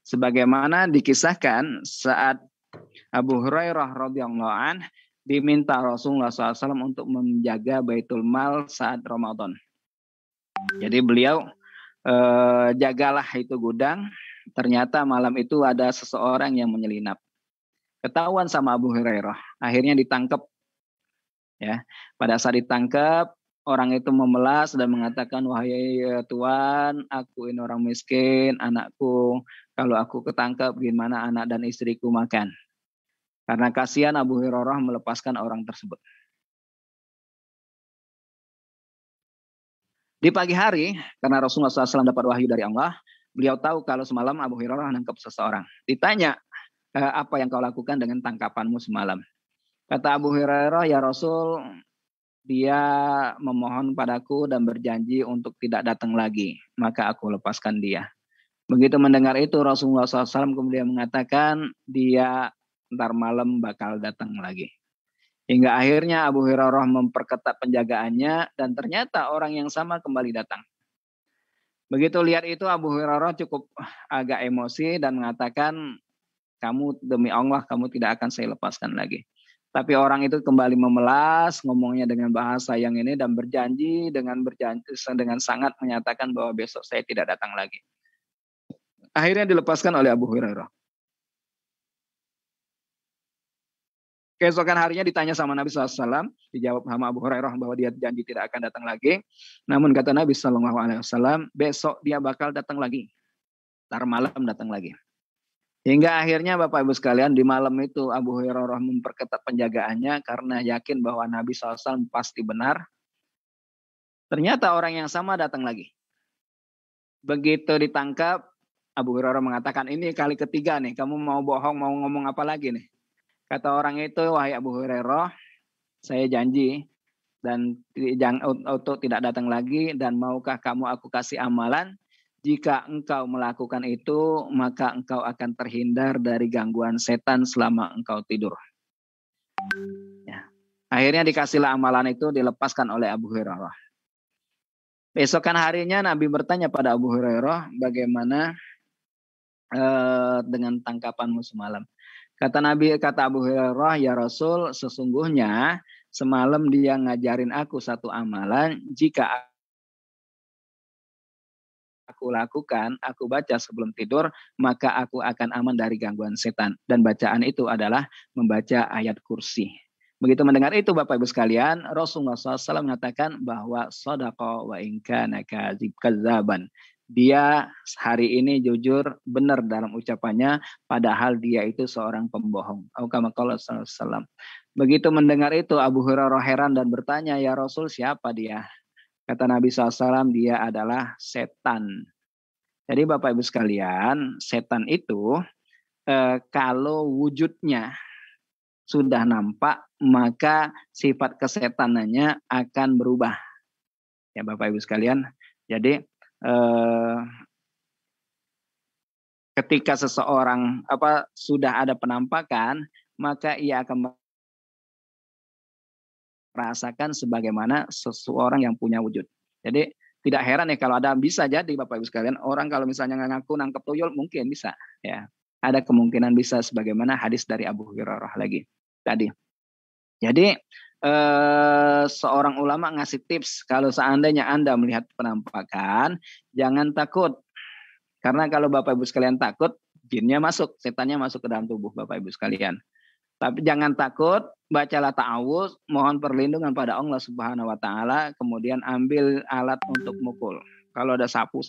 Sebagaimana dikisahkan saat Abu Hurairah radhiyallahu anhu diminta Rasulullah SAW untuk menjaga Baitul Mal saat Ramadan. Jadi beliau jagalah itu gudang. Ternyata malam itu ada seseorang yang menyelinap. Ketahuan sama Abu Hurairah. Akhirnya ditangkap. Ya, pada saat ditangkap, orang itu memelas dan mengatakan, wahai Tuhan, aku ini orang miskin, anakku, kalau aku ketangkap, gimana anak dan istriku makan? Karena kasihan Abu Hurairah melepaskan orang tersebut. Di pagi hari, karena Rasulullah SAW dapat wahyu dari Allah, beliau tahu kalau semalam Abu Hurairah menangkap seseorang. Ditanya, apa yang kau lakukan dengan tangkapanmu semalam? Kata Abu Hurairah, ya Rasul, dia memohon padaku dan berjanji untuk tidak datang lagi. Maka aku lepaskan dia. Begitu mendengar itu, Rasulullah SAW kemudian mengatakan, dia ntar malam bakal datang lagi. Hingga akhirnya Abu Hurairah memperketat penjagaannya dan ternyata orang yang sama kembali datang. Begitu lihat itu Abu Hurairah cukup agak emosi dan mengatakan, kamu demi Allah kamu tidak akan saya lepaskan lagi. Tapi orang itu kembali memelas, ngomongnya dengan bahasa yang ini dan berjanji dengan sangat menyatakan bahwa besok saya tidak datang lagi. Akhirnya dilepaskan oleh Abu Hurairah. Keesokan harinya ditanya sama Nabi SAW, dijawab sama Abu Hurairah bahwa dia janji tidak akan datang lagi. Namun kata Nabi SAW, besok dia bakal datang lagi. Ntar malam datang lagi. Hingga akhirnya Bapak Ibu sekalian di malam itu Abu Hurairah memperketat penjagaannya karena yakin bahwa Nabi SAW pasti benar. Ternyata orang yang sama datang lagi. Begitu ditangkap, Abu Hurairah mengatakan, ini kali ketiga nih, kamu mau bohong, mau ngomong apa lagi nih? Kata orang itu, wahai Abu Hurairah, saya janji dan untuk tidak datang lagi dan maukah kamu aku kasih amalan? Jika engkau melakukan itu, maka engkau akan terhindar dari gangguan setan selama engkau tidur. Ya. Akhirnya dikasihlah amalan itu, dilepaskan oleh Abu Hurairah. Besokan harinya Nabi bertanya pada Abu Hurairah, bagaimana dengan tangkapanmu semalam? Kata Abu Hurairah, ya Rasul, sesungguhnya semalam dia ngajarin aku satu amalan, jika aku lakukan, aku baca sebelum tidur, maka aku akan aman dari gangguan setan. Dan bacaan itu adalah membaca ayat kursi. Begitu mendengar itu Bapak Ibu sekalian, Rasulullah SAW mengatakan bahwa sadaqa wa in kana kadzaban. Dia hari ini jujur benar dalam ucapannya, padahal dia itu seorang pembohong. Begitu mendengar itu Abu Hurairah heran dan bertanya, ya Rasul siapa dia? Kata Nabi SAW, dia adalah setan. Jadi Bapak Ibu sekalian, setan itu kalau wujudnya sudah nampak, maka sifat kesetanannya akan berubah. Ya Bapak Ibu sekalian, jadi ketika seseorang sudah ada penampakan, maka ia akan merasakan sebagaimana seseorang yang punya wujud. Jadi tidak heran ya kalau ada, bisa jadi Bapak Ibu sekalian, orang kalau misalnya ngaku nangkep tuyul mungkin bisa, ya. Ada kemungkinan bisa sebagaimana hadis dari Abu Hurairah lagi tadi. Jadi seorang ulama ngasih tips, kalau seandainya Anda melihat penampakan, jangan takut. Karena kalau Bapak Ibu sekalian takut, jinnya masuk, setannya masuk ke dalam tubuh Bapak Ibu sekalian. Tapi jangan takut, bacalah ta'awudz, mohon perlindungan pada Allah Subhanahu wa taala, kemudian ambil alat untuk mukul. Kalau ada sapu.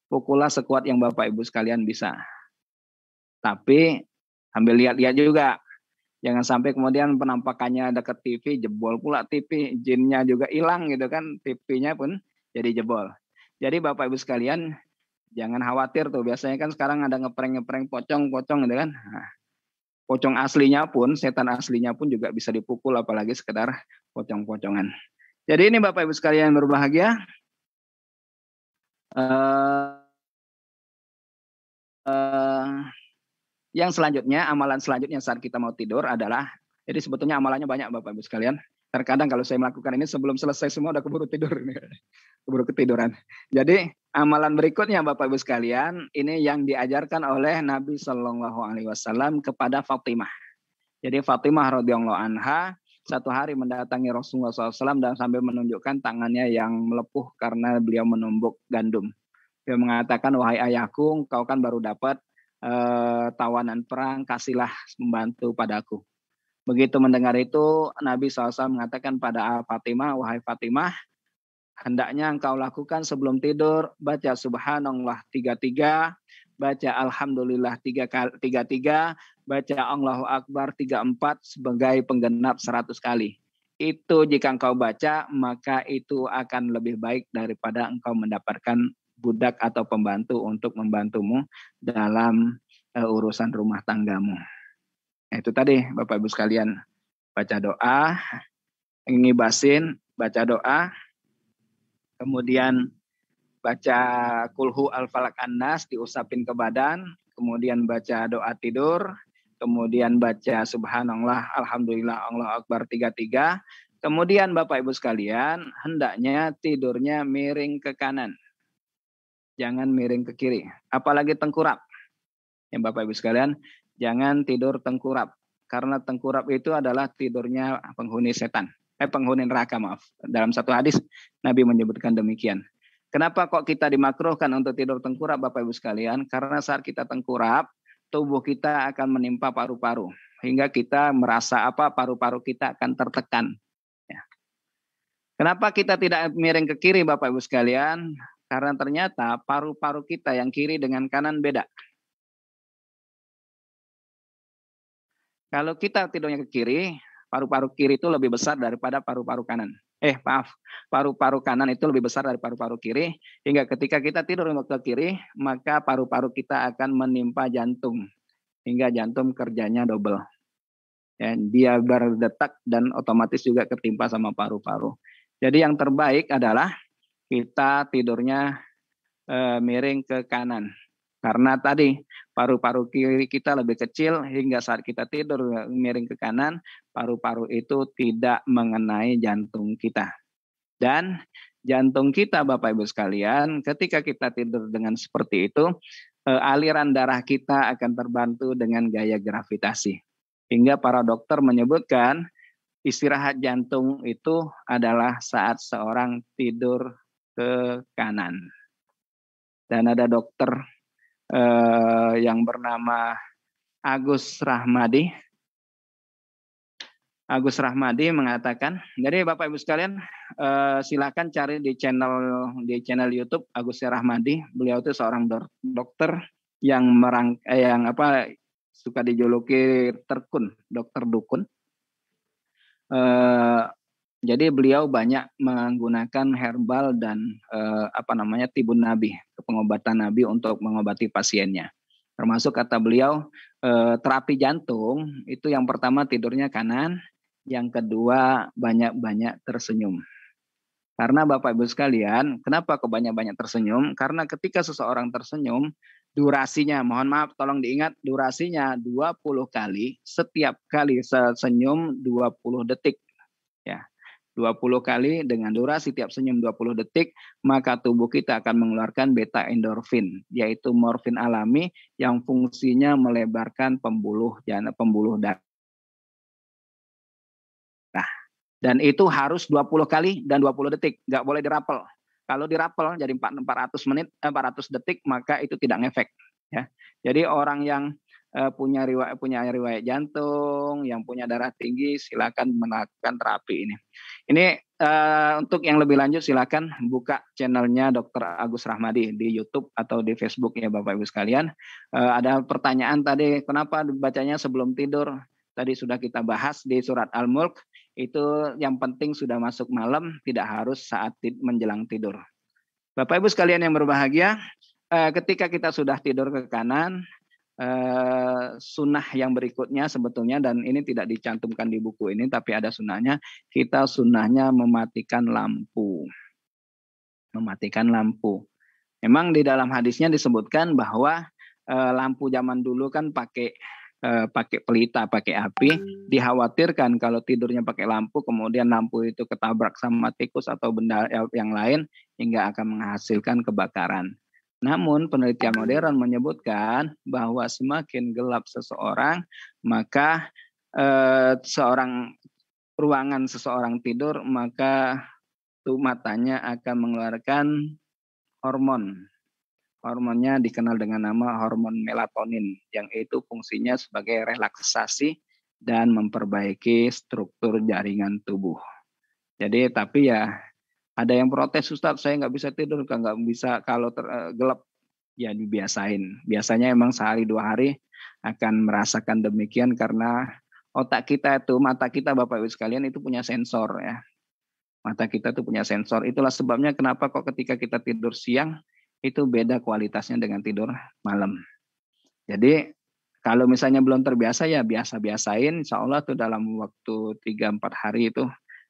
Pukullah sekuat yang Bapak Ibu sekalian bisa. Tapi ambil lihat-lihat juga. Jangan sampai kemudian penampakannya dekat TV, jebol pula TV, jinnya juga hilang gitu kan, TV-nya pun jadi jebol. Jadi Bapak Ibu sekalian, jangan khawatir tuh, biasanya kan sekarang ada ngeprank pocong gitu kan. Nah, pocong aslinya pun, setan aslinya pun juga bisa dipukul, apalagi sekedar pocong-pocongan. Jadi ini Bapak Ibu sekalian yang berbahagia. Yang selanjutnya, amalan selanjutnya saat kita mau tidur adalah, jadi sebetulnya amalannya banyak Bapak Ibu sekalian. Terkadang kalau saya melakukan ini sebelum selesai semua udah keburu tidur. Keburu ketiduran. Jadi amalan berikutnya Bapak Ibu sekalian, ini yang diajarkan oleh Nabi Shallallahu Alaihi Wasallam kepada Fatimah. Jadi Fatimah radhiyallahu anha satu hari mendatangi Rasulullah SAW dan sambil menunjukkan tangannya yang melepuh karena beliau menumbuk gandum. Dia mengatakan, wahai ayahku, engkau kan baru dapat tawanan perang, kasihlah membantu padaku. Begitu mendengar itu, Nabi SAW mengatakan pada Fatimah, wahai Fatimah, hendaknya engkau lakukan sebelum tidur, baca subhanallah 33, baca alhamdulillah 33, baca Allahu Akbar 34 sebagai penggenap 100 kali. Itu jika engkau baca, maka itu akan lebih baik daripada engkau mendapatkan budak atau pembantu untuk membantumu dalam urusan rumah tanggamu. Itu tadi Bapak Ibu sekalian, baca doa, ngibasin, baca doa, kemudian baca kulhu al-falak an-nas, diusapin ke badan, kemudian baca doa tidur, kemudian baca subhanallah, alhamdulillah, Allahu Akbar 33, kemudian Bapak Ibu sekalian, hendaknya tidurnya miring ke kanan, jangan miring ke kiri, apalagi tengkurap. Ya Bapak Ibu sekalian, jangan tidur tengkurap, karena tengkurap itu adalah tidurnya penghuni setan, penghuni neraka, maaf. Dalam satu hadis Nabi menyebutkan demikian. Kenapa kok kita dimakruhkan untuk tidur tengkurap Bapak Ibu sekalian? Karena saat kita tengkurap, tubuh kita akan menimpa paru-paru, hingga kita merasa paru-paru kita akan tertekan. Ya. Kenapa kita tidak miring ke kiri Bapak Ibu sekalian? Karena ternyata paru-paru kita yang kiri dengan kanan beda. Kalau kita tidurnya ke kiri, paru-paru kiri itu lebih besar daripada paru-paru kanan. Paru-paru kanan itu lebih besar dari paru-paru kiri, hingga ketika kita tidur ke kiri, maka paru-paru kita akan menimpa jantung, hingga jantung kerjanya double. Ya, dia berdetak dan otomatis juga ketimpa sama paru-paru. Jadi yang terbaik adalah kita tidurnya miring ke kanan. Karena tadi paru-paru kiri kita lebih kecil, hingga saat kita tidur miring ke kanan, paru-paru itu tidak mengenai jantung kita. Dan jantung kita Bapak Ibu sekalian, ketika kita tidur dengan seperti itu, aliran darah kita akan terbantu dengan gaya gravitasi. Hingga para dokter menyebutkan istirahat jantung itu adalah saat seorang tidur ke kanan. Dan ada dokter yang bernama Agus Rahmadi. Agus Rahmadi mengatakan, jadi Bapak Ibu sekalian silakan cari di channel YouTube Agus Rahmadi. Beliau itu seorang dokter yang suka dijuluki terkun, dokter dukun. Jadi beliau banyak menggunakan herbal dan tibun nabi, pengobatan nabi untuk mengobati pasiennya. Termasuk kata beliau, terapi jantung itu yang pertama tidurnya kanan, yang kedua banyak-banyak tersenyum. Karena Bapak Ibu sekalian, kenapa kok banyak-banyak tersenyum? Karena ketika seseorang tersenyum, durasinya, mohon maaf tolong diingat, durasinya 20 kali, setiap kali senyum 20 detik. Ya. 20 kali dengan durasi tiap senyum 20 detik, maka tubuh kita akan mengeluarkan beta endorfin, yaitu morfin alami yang fungsinya melebarkan pembuluh darah. Dan itu harus 20 kali dan 20 detik, nggak boleh dirapel. Kalau dirapel jadi 400 detik, maka itu tidak ngefek. Ya. Jadi orang yang punya riwayat jantung, yang punya darah tinggi, silakan melakukan terapi ini. Ini untuk yang lebih lanjut silakan buka channelnya Dr. Agus Rahmadi di YouTube atau di Facebook ya Bapak Ibu sekalian. Ada pertanyaan tadi, kenapa bacanya sebelum tidur? Tadi sudah kita bahas di surat Al-Mulk, itu yang penting sudah masuk malam, tidak harus saat menjelang tidur. Bapak Ibu sekalian yang berbahagia, ketika kita sudah tidur ke kanan, sunnah yang berikutnya sebetulnya, dan ini tidak dicantumkan di buku ini tapi ada sunnahnya. Kita sunnahnya mematikan lampu. Mematikan lampu. Memang di dalam hadisnya disebutkan bahwa lampu zaman dulu kan pakai pelita, pakai api. Dikhawatirkan kalau tidurnya pakai lampu, kemudian lampu itu ketabrak sama tikus atau benda yang lain hingga akan menghasilkan kebakaran. Namun penelitian modern menyebutkan bahwa semakin gelap seseorang, maka ruangan seseorang tidur, maka tuh matanya akan mengeluarkan hormon. Hormonnya dikenal dengan nama hormon melatonin, yang itu fungsinya sebagai relaksasi dan memperbaiki struktur jaringan tubuh. Jadi tapi ya ada yang protes, Ustadz saya nggak bisa tidur, nggak bisa kalau gelap. Ya dibiasain. Biasanya emang sehari 2 hari akan merasakan demikian karena otak kita itu, mata kita Bapak Ibu sekalian itu punya sensor ya. Mata kita itu punya sensor. Itulah sebabnya kenapa kok ketika kita tidur siang itu beda kualitasnya dengan tidur malam. Jadi kalau misalnya belum terbiasa ya biasa-biasain, insya Allah tuh dalam waktu 3-4 hari itu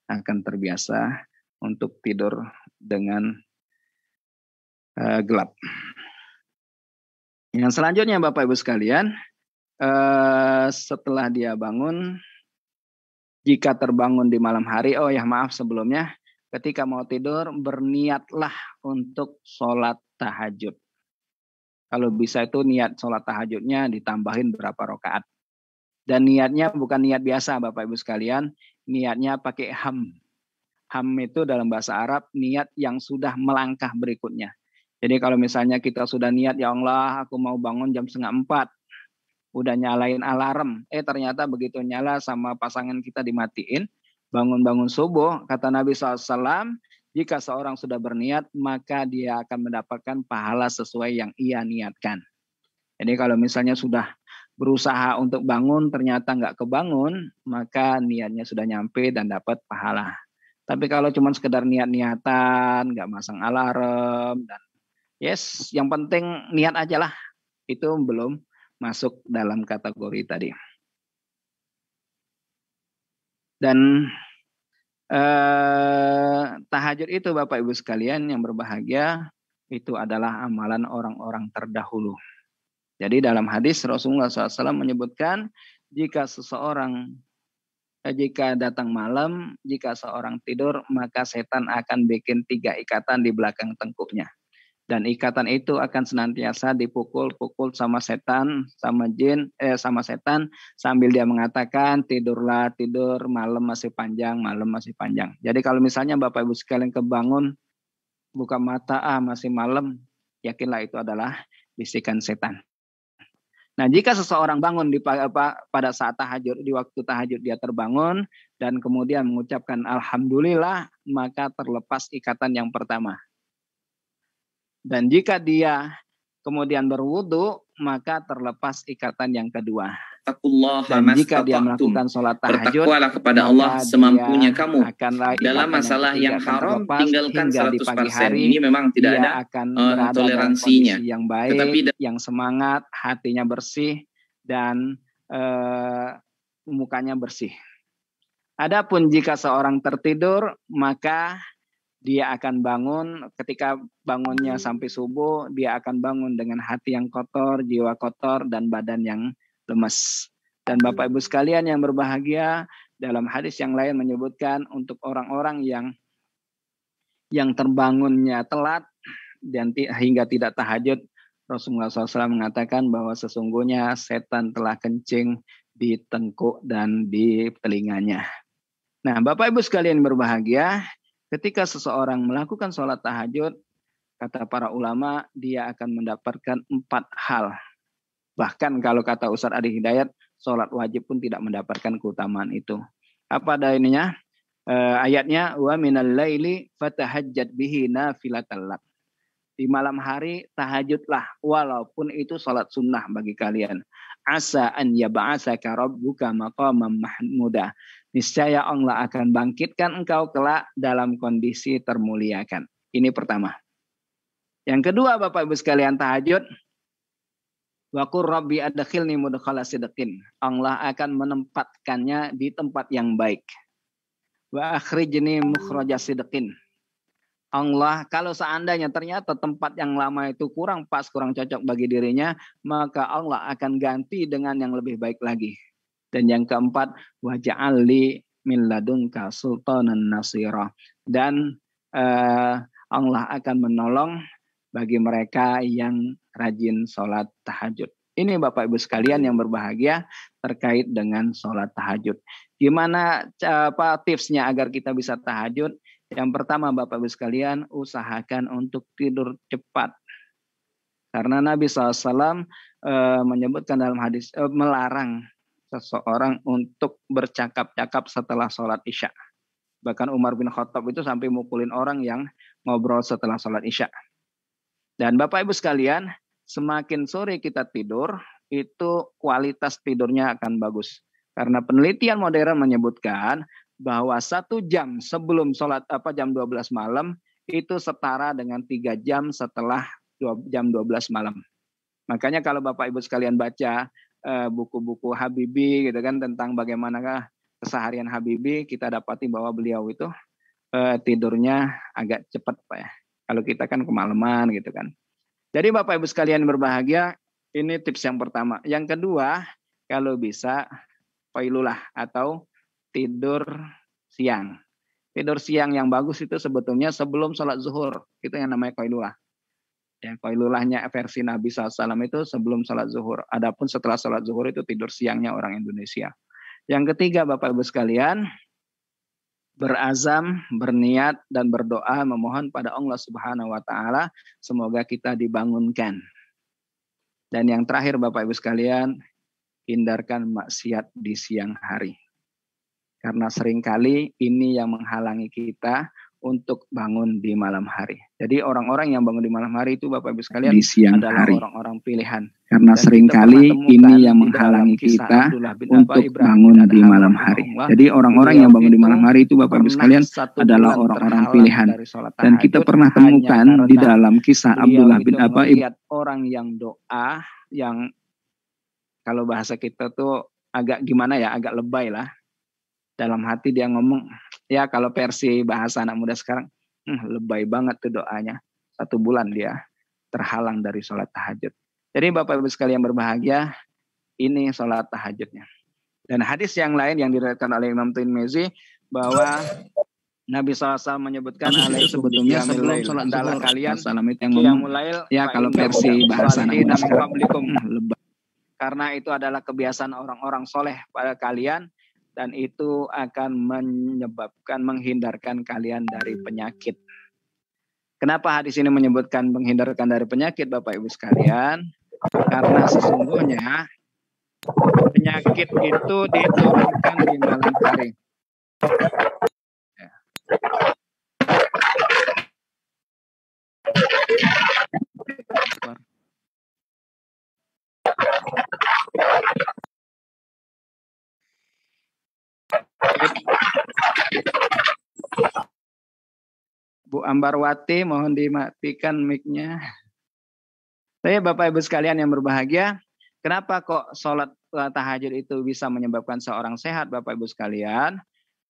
akan terbiasa untuk tidur dengan gelap. Yang selanjutnya Bapak Ibu sekalian, setelah dia bangun, jika terbangun di malam hari, sebelumnya ketika mau tidur berniatlah untuk sholat tahajud. Kalau bisa itu niat sholat tahajudnya ditambahin berapa rakaat. Dan niatnya bukan niat biasa Bapak Ibu sekalian, niatnya pakai ham. Ham itu dalam bahasa Arab niat yang sudah melangkah berikutnya. Jadi kalau misalnya kita sudah niat, ya Allah aku mau bangun jam 3:30, udah nyalain alarm, ternyata begitu nyala sama pasangan kita dimatiin, bangun-bangun subuh, kata Nabi SAW, jika seorang sudah berniat, maka dia akan mendapatkan pahala sesuai yang ia niatkan. Jadi kalau misalnya sudah berusaha untuk bangun, ternyata nggak kebangun, maka niatnya sudah nyampe dan dapat pahala. Tapi kalau cuma sekedar niat-niatan, nggak masang alarm, dan yang penting niat aja lah, itu belum masuk dalam kategori tadi. Dan tahajud itu Bapak Ibu sekalian yang berbahagia, itu adalah amalan orang-orang terdahulu. Jadi dalam hadis Rasulullah SAW menyebutkan jika datang malam, jika seorang tidur, maka setan akan bikin 3 ikatan di belakang tengkuknya. Dan ikatan itu akan senantiasa dipukul-pukul sama setan, sama setan, sambil dia mengatakan tidurlah, tidur, malam masih panjang, malam masih panjang. Jadi kalau misalnya Bapak Ibu sekalian kebangun, buka mata, masih malam, yakinlah itu adalah bisikan setan. Nah, jika seseorang bangun pada saat tahajud, di waktu tahajud dia terbangun dan kemudian mengucapkan alhamdulillah, maka terlepas ikatan yang pertama. Dan jika dia kemudian berwudu, maka terlepas ikatan yang kedua. Dan jika dia melakukan sholat tahajud, bertakwalah kepada Allah semampunya kamu. Dalam masalah yang haram, tinggalkan 100%. Ini memang tidak ada toleransinya. Yang baik, tetapi yang semangat, hatinya bersih, dan mukanya bersih. Adapun jika seorang tertidur, maka dia akan bangun, ketika bangunnya sampai subuh, dia akan bangun dengan hati yang kotor, jiwa kotor, dan badan yang lemas. Dan Bapak Ibu sekalian yang berbahagia, dalam hadis yang lain menyebutkan untuk orang-orang yang terbangunnya telat dan hingga tidak tahajud, Rasulullah SAW mengatakan bahwa sesungguhnya setan telah kencing di tengkuk dan di telinganya. Nah, Bapak Ibu sekalian berbahagia, ketika seseorang melakukan sholat tahajud, kata para ulama, dia akan mendapatkan 4 hal. Bahkan kalau kata Ustadz Adi Hidayat, sholat wajib pun tidak mendapatkan keutamaan itu. Apa ada ininya? Ayatnya, wa minal laili fatahajjat bihi nafilatan lak. Di malam hari tahajudlah, walaupun itu sholat sunnah bagi kalian. Asa an yab'asaka rabbuka maqaman mahmuda. Niscaya Allah akan bangkitkan engkau kelak dalam kondisi termuliakan. Ini pertama. Yang kedua Bapak Ibu sekalian tahajud, Wa qur rabbi adkhilni mudkhala sidqin. Allah akan menempatkannya di tempat yang baik. Wa akhrijni mukhraja sidqin. Allah, kalau seandainya ternyata tempat yang lama itu kurang pas, kurang cocok bagi dirinya, maka Allah akan ganti dengan yang lebih baik lagi. Dan yang keempat, waj'alli min ladunka sultanan nasira. Dan Allah akan menolong bagi mereka yang rajin sholat tahajud. Ini Bapak Ibu sekalian yang berbahagia terkait dengan sholat tahajud. Gimana tipsnya agar kita bisa tahajud? Yang pertama Bapak Ibu sekalian, usahakan untuk tidur cepat. Karena Nabi SAW menyebutkan dalam hadis, melarang seseorang untuk bercakap-cakap setelah sholat isya. Bahkan Umar bin Khattab itu sampai mukulin orang yang ngobrol setelah sholat isya. Dan Bapak Ibu sekalian, semakin sore kita tidur, itu kualitas tidurnya akan bagus. Karena penelitian modern menyebutkan bahwa 1 jam sebelum sholat jam 12 malam itu setara dengan 3 jam setelah jam 12 malam. Makanya kalau Bapak Ibu sekalian baca buku-buku Habibie gitu kan tentang bagaimanakah keseharian Habibie, kita dapati bahwa beliau itu tidurnya agak cepat Pak ya. Kalau kita kan kemalaman gitu kan. Jadi Bapak Ibu sekalian berbahagia, ini tips yang pertama. Yang kedua, kalau bisa qailulah atau tidur siang. Tidur siang yang bagus itu sebetulnya sebelum sholat zuhur. Itu yang namanya qailulah. Ya, qailulahnya versi Nabi SAW itu sebelum sholat zuhur. Adapun setelah sholat zuhur itu tidur siangnya orang Indonesia. Yang ketiga Bapak Ibu sekalian, berazam, berniat dan berdoa memohon pada Allah Subhanahu wa taala semoga kita dibangunkan. Dan yang terakhir Bapak Ibu sekalian, hindarkan maksiat di siang hari. Karena seringkali ini yang menghalangi kita untuk bangun di malam hari. Jadi orang-orang yang bangun di malam hari itu Bapak Ibu sekalian di siang adalah orang-orang pilihan. Karena seringkali ini yang menghalangi kita untuk bangun di malam hari. Jadi orang-orang yang bangun di malam hari itu Bapak Ibu sekalian adalah orang-orang pilihan. Dan kita pernah temukan di dalam kisah Abdullah bin Abbas orang yang doa yang kalau bahasa kita tuh agak gimana ya, agak lebay lah. Dalam hati dia ngomong, ya kalau versi bahasa anak muda sekarang, lebay banget tuh doanya. 1 bulan dia terhalang dari sholat tahajud. Jadi Bapak Ibu sekalian berbahagia, ini sholat tahajudnya. Dan hadis yang lain yang diriwayatkan oleh Imam Tirmizi bahwa Nabi SAW menyebutkan sebetulnya sebelum sholat zuhur kalian yang mulai ya kalau versi bahasa anak muda sekarang lebay. Karena itu adalah kebiasaan orang-orang soleh pada kalian. Dan itu akan menyebabkan menghindarkan kalian dari penyakit. Kenapa hadis ini menyebutkan menghindarkan dari penyakit Bapak Ibu sekalian? Karena sesungguhnya penyakit itu diturunkan di malam hari. Ya. Bu Ambarwati mohon dimatikan mic-nya. Saya Bapak Ibu sekalian yang berbahagia, kenapa kok sholat tahajud itu bisa menyebabkan seorang sehat Bapak Ibu sekalian?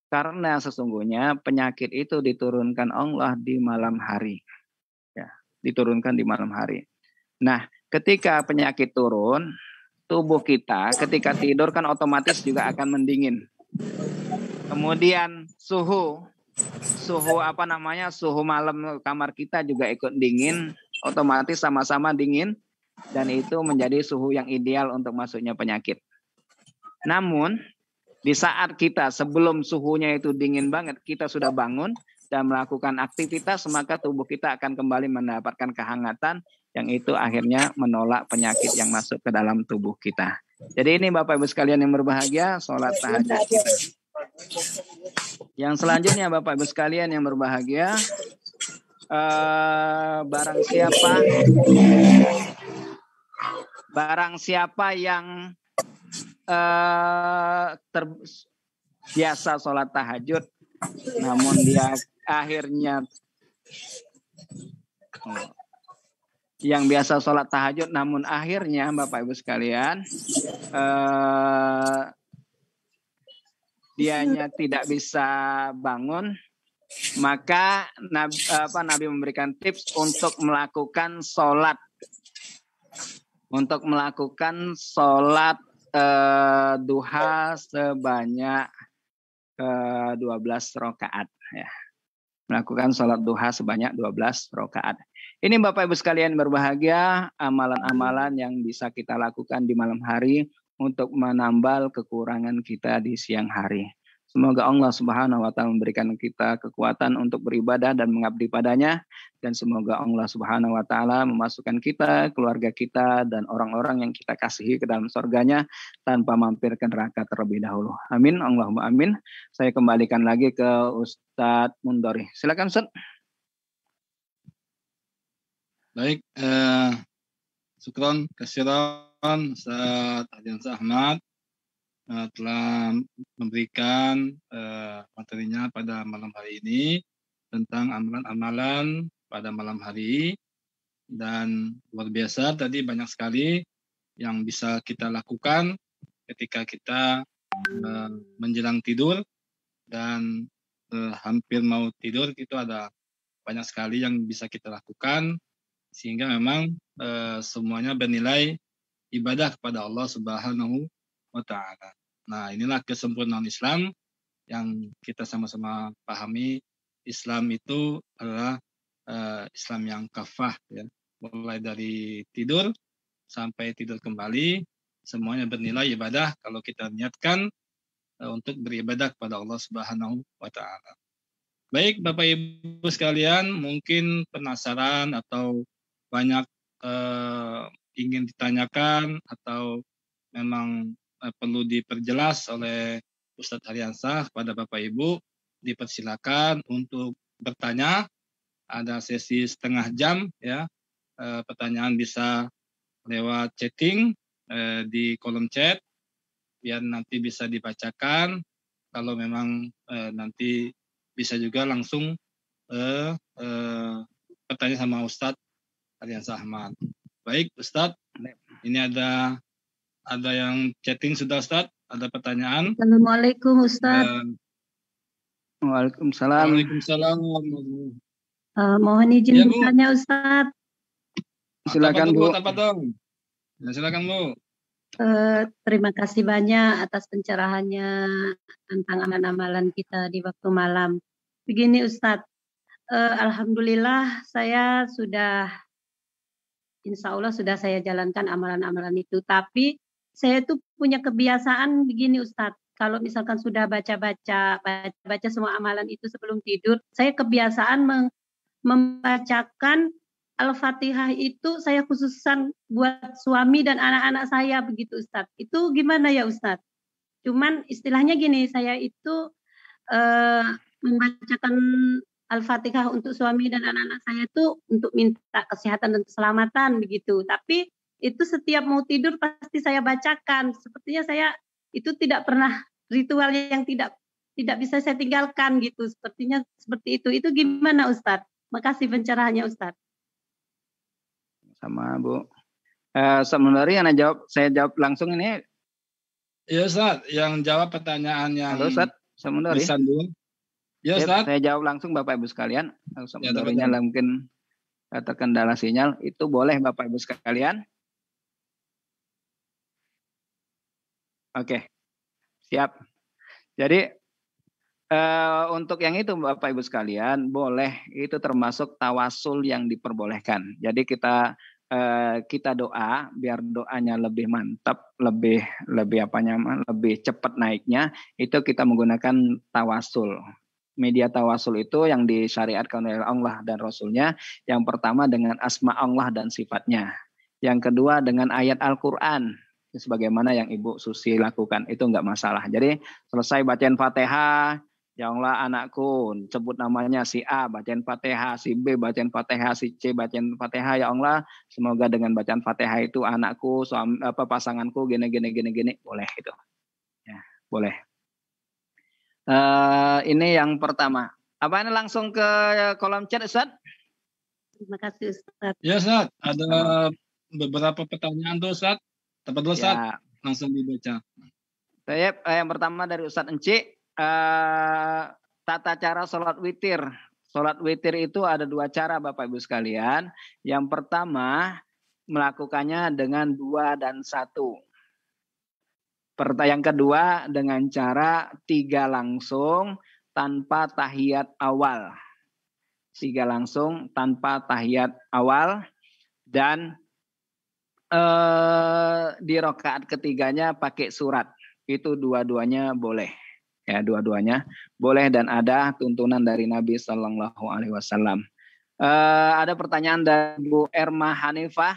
Karena sesungguhnya penyakit itu diturunkan Allah di malam hari. Ya, diturunkan di malam hari. Nah, ketika penyakit turun, tubuh kita ketika tidur kan otomatis juga akan mendingin. Kemudian suhu malam kamar kita juga ikut dingin, otomatis sama-sama dingin dan itu menjadi suhu yang ideal untuk masuknya penyakit. Namun di saat kita sebelum suhunya itu dingin banget, kita sudah bangun dan melakukan aktivitas, maka tubuh kita akan kembali mendapatkan kehangatan yang itu akhirnya menolak penyakit yang masuk ke dalam tubuh kita. Jadi ini Bapak Ibu sekalian yang berbahagia, sholat tahajud kita. Yang selanjutnya Bapak Ibu sekalian yang berbahagia, barang siapa yang terbiasa sholat tahajud, namun dia akhirnya yang biasa sholat tahajud namun akhirnya Bapak Ibu sekalian dianya tidak bisa bangun, maka Nabi memberikan tips untuk melakukan sholat duha sebanyak 12 rakaat ya. Melakukan sholat duha sebanyak 12 rakaat. Ini Bapak Ibu sekalian berbahagia, amalan-amalan yang bisa kita lakukan di malam hari untuk menambal kekurangan kita di siang hari. Semoga Allah Subhanahu wa taala memberikan kita kekuatan untuk beribadah dan mengabdi padanya, dan semoga Allah Subhanahu wa taala memasukkan kita, keluarga kita, dan orang-orang yang kita kasihi ke dalam surganya tanpa mampir ke neraka terlebih dahulu. Amin, Allahumma amin. Saya kembalikan lagi ke Ustadz Mundori. Silakan Ustadz. Baik, syukron kasiran Ustadz Ardiansah Ahmad telah memberikan materinya pada malam hari ini tentang amalan-amalan pada malam hari, dan luar biasa tadi banyak sekali yang bisa kita lakukan ketika kita menjelang tidur dan hampir mau tidur. Itu ada banyak sekali yang bisa kita lakukan sehingga memang semuanya bernilai ibadah kepada Allah Subhanahu wa taala. Nah, inilah kesempurnaan Islam yang kita sama-sama pahami. Islam itu adalah Islam yang kafah ya. Mulai dari tidur sampai tidur kembali, semuanya bernilai ibadah kalau kita niatkan untuk beribadah kepada Allah Subhanahu wa taala. Baik Bapak Ibu sekalian, mungkin penasaran atau banyak ingin ditanyakan atau memang perlu diperjelas oleh Ustadz Ardiansah kepada Bapak Ibu, dipersilakan untuk bertanya. Ada sesi setengah jam ya. Pertanyaan bisa lewat chatting di kolom chat biar nanti bisa dibacakan. Kalau memang nanti bisa juga langsung bertanya sama Ustadz Ardiansah Ahmad. Baik Ustadz, ini ada yang chatting sudah Ustadz, ada pertanyaan. Assalamualaikum Ustadz. Waalaikumsalam. Waalaikumsalam. Mohon izin bertanya Ustadz. Silakan Bu. Ya, silakan Bu. Terima kasih banyak atas pencerahannya tentang amalan-amalan kita di waktu malam. Begini Ustadz, alhamdulillah saya sudah, insya Allah sudah saya jalankan amalan-amalan itu. Tapi saya tuh punya kebiasaan begini Ustadz, kalau misalkan sudah baca semua amalan itu sebelum tidur, saya kebiasaan membacakan Al-Fatihah itu saya khususan buat suami dan anak-anak saya begitu Ustadz. Itu gimana ya Ustadz? Cuman istilahnya gini, saya itu membacakan Al-Fatihah untuk suami dan anak-anak saya itu untuk minta kesehatan dan keselamatan begitu. Tapi itu setiap mau tidur pasti saya bacakan. Sepertinya saya itu tidak pernah ritual yang tidak bisa saya tinggalkan gitu. Sepertinya seperti itu. Itu gimana Ustadz? Makasih pencerahannya Ustadz. Sama Bu. Sebenarnya saya jawab langsung ini. Ya Ustadz, yang jawab pertanyaan yang Halo Ustadz, sebenarnya. Ya Ustadz. Saya jawab langsung Bapak Ibu sekalian. Sebenarnya mungkin terkendala sinyal, itu boleh Bapak Ibu sekalian. Oke, siap. Jadi untuk yang itu Bapak Ibu sekalian, boleh, itu termasuk tawasul yang diperbolehkan. Jadi kita doa biar doanya lebih mantap, lebih cepat naiknya, itu kita menggunakan tawasul. Media tawasul itu yang disyariatkan oleh Allah dan Rasulnya. Yang pertama dengan asma Allah dan sifatnya. Yang kedua dengan ayat Al-Quran. Sebagaimana yang Ibu Susi lakukan, itu enggak masalah. Jadi selesai bacain Fatihah, ya Allah anakku, sebut namanya si A, bacain Fatihah, si B, bacain Fatihah, si C, bacain Fatihah, ya Allah, semoga dengan bacaan Fatihah itu anakku, pasanganku, gini, boleh itu. Ya, boleh. Ini yang pertama. Apa ini langsung ke kolom chat Ustaz? Terima kasih Ustaz. Ya Ustaz, ada beberapa pertanyaan tuh Ustaz. Tepat dulu Ustaz, Ya. langsung dibaca. Saya yang pertama dari Ustadz Enci, tata cara sholat witir. Sholat witir itu ada dua cara Bapak Ibu sekalian. Yang pertama melakukannya dengan 2 dan 1. Yang kedua dengan cara 3 langsung tanpa tahiyat awal. 3 langsung tanpa tahiyat awal. Dan di rakaat ketiganya pakai surat. Itu dua-duanya boleh. Ya, dua-duanya boleh dan ada tuntunan dari Nabi Shallallahu Alaihi Wasallam. Ada pertanyaan dari Bu Erma Hanifah,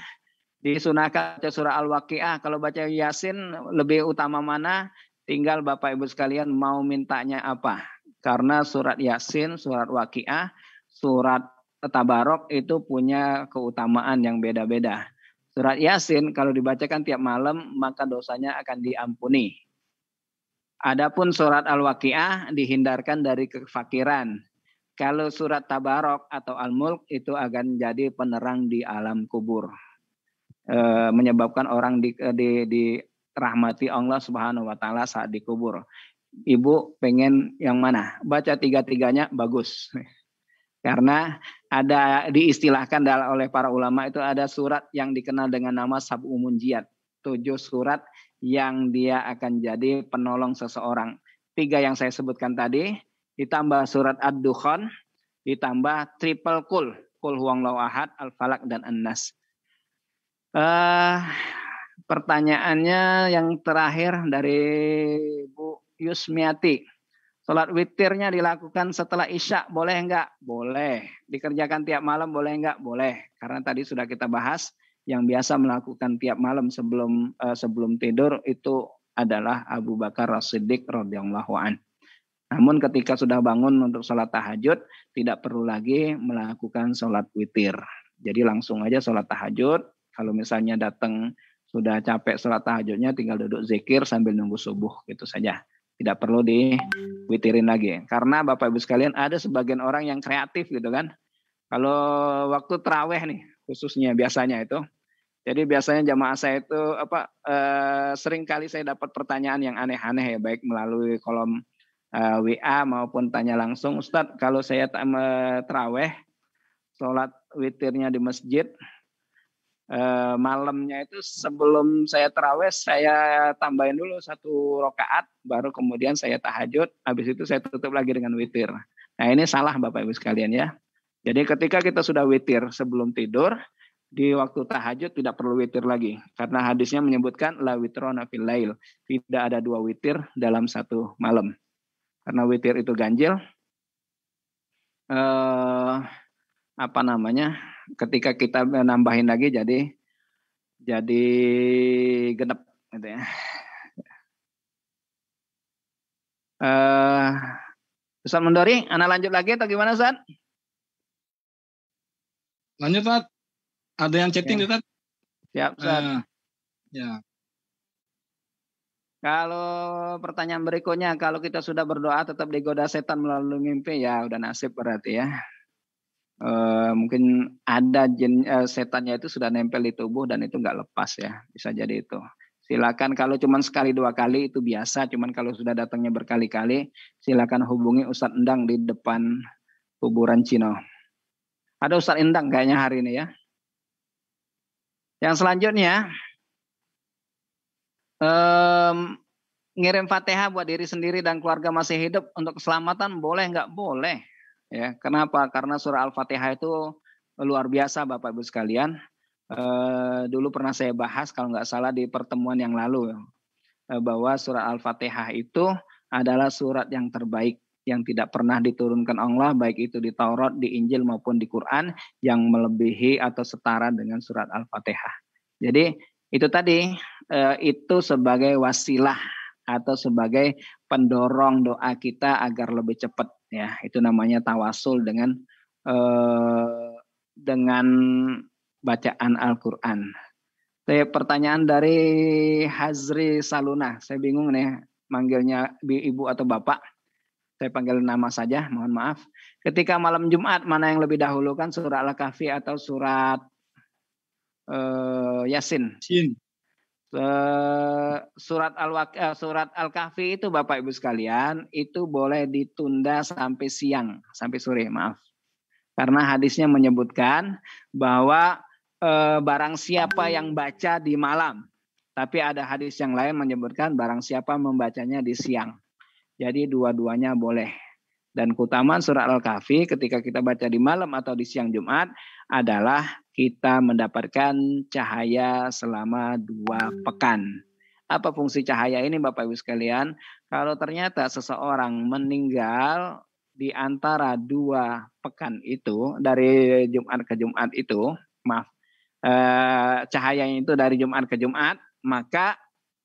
disunahkan baca surah Al-Waqiah, kalau baca Yasin lebih utama mana? Tinggal Bapak Ibu sekalian mau mintanya apa? Karena surat Yasin, surat Waqiah, surat Tabarok itu punya keutamaan yang beda-beda. Surat Yasin kalau dibacakan tiap malam maka dosanya akan diampuni. Adapun surat Al-Waqiah dihindarkan dari kefakiran. Kalau surat Tabarok atau Al-Mulk itu akan jadi penerang di alam kubur. Menyebabkan orang dirahmati Allah Subhanahu wa taala saat dikubur. Ibu pengen yang mana? Baca 3-3-nya bagus. Karena ada diistilahkan oleh para ulama itu ada surat yang dikenal dengan nama Sab'u Munjiat. 7 surat yang dia akan jadi penolong seseorang. 3 yang saya sebutkan tadi, ditambah surat Ad-Dukhan, ditambah triple kul huwallahu ahad, Al-Falaq dan An-Nas. Pertanyaannya yang terakhir dari Bu Yusmiati. Sholat witirnya dilakukan setelah Isya, boleh enggak? Boleh. Dikerjakan tiap malam, boleh enggak? Boleh. Karena tadi sudah kita bahas, yang biasa melakukan tiap malam sebelum tidur itu adalah Abu Bakar As-Siddiq radhiyallahu an. Namun ketika sudah bangun untuk sholat tahajud, tidak perlu lagi melakukan sholat witir. Jadi langsung aja sholat tahajud. Kalau misalnya datang sudah capek sholat tahajudnya, tinggal duduk zikir sambil nunggu subuh, gitu saja. Tidak perlu diwitirin lagi. Karena Bapak Ibu sekalian ada sebagian orang yang kreatif gitu kan. Kalau waktu tarawih nih khususnya biasanya itu. Jadi biasanya jamaah saya itu sering kali saya dapat pertanyaan yang aneh-aneh ya, baik melalui kolom WA maupun tanya langsung. Ustadz, kalau saya tarawih sholat witirnya di masjid, malamnya itu sebelum saya tarawih saya tambahin dulu 1 rakaat, baru kemudian saya tahajud, habis itu saya tutup lagi dengan witir. Nah ini salah Bapak Ibu sekalian ya. Jadi ketika kita sudah witir sebelum tidur, di waktu tahajud tidak perlu witir lagi. Karena hadisnya menyebutkan la witrona fil lail. Tidak ada 2 witir dalam 1 malam. Karena witir itu ganjil. Ketika kita nambahin lagi jadi genep gitu ya. Ustaz Mendori, Ana lanjut lagi atau gimana Ustaz? Lanjut Ustaz. Ada yang chatting ya. Ustaz? Siap Ustaz. Ya. Kalau pertanyaan berikutnya, kalau kita sudah berdoa tetap digoda setan melalui mimpi, ya udah nasib berarti ya. Mungkin ada setannya itu sudah nempel di tubuh dan itu nggak lepas ya, bisa jadi itu. Silakan kalau cuma sekali 2 kali itu biasa, cuman kalau sudah datangnya berkali-kali, silakan hubungi Ustadz Endang di depan kuburan Cino. Ada Ustadz Endang kayaknya hari ini ya. Yang selanjutnya, ngirim Fatihah buat diri sendiri dan keluarga masih hidup untuk keselamatan boleh nggak? Boleh. Ya, kenapa? Karena surah Al-Fatihah itu luar biasa Bapak Ibu sekalian. Dulu pernah saya bahas kalau nggak salah di pertemuan yang lalu bahwa surah Al-Fatihah itu adalah surat yang terbaik yang tidak pernah diturunkan Allah, baik itu di Taurat, di Injil maupun di Quran, yang melebihi atau setara dengan surat Al-Fatihah. Jadi itu tadi itu sebagai wasilah atau sebagai pendorong doa kita agar lebih cepat ya. Itu namanya tawasul dengan bacaan Al-Quran. Pertanyaan dari Hazri Saluna, saya bingung nih manggilnya ibu atau bapak. Saya panggil nama saja, mohon maaf. Ketika malam Jumat, mana yang lebih dahulu kan, surat Al-Kahfi atau surat Yasin? Surat Al-Kahfi itu Bapak Ibu sekalian, itu boleh ditunda sampai siang, sampai sore, maaf. Karena hadisnya menyebutkan bahwa barang siapa yang baca di malam, tapi ada hadis yang lain menyebutkan barang siapa membacanya di siang. Jadi dua-duanya boleh. Dan keutamaan surat Al-Kahfi ketika kita baca di malam atau di siang Jumat adalah kita mendapatkan cahaya selama 2 pekan. Apa fungsi cahaya ini Bapak Ibu sekalian? Kalau ternyata seseorang meninggal di antara 2 pekan itu, dari Jumat ke Jumat itu, cahayanya itu dari Jumat ke Jumat, maka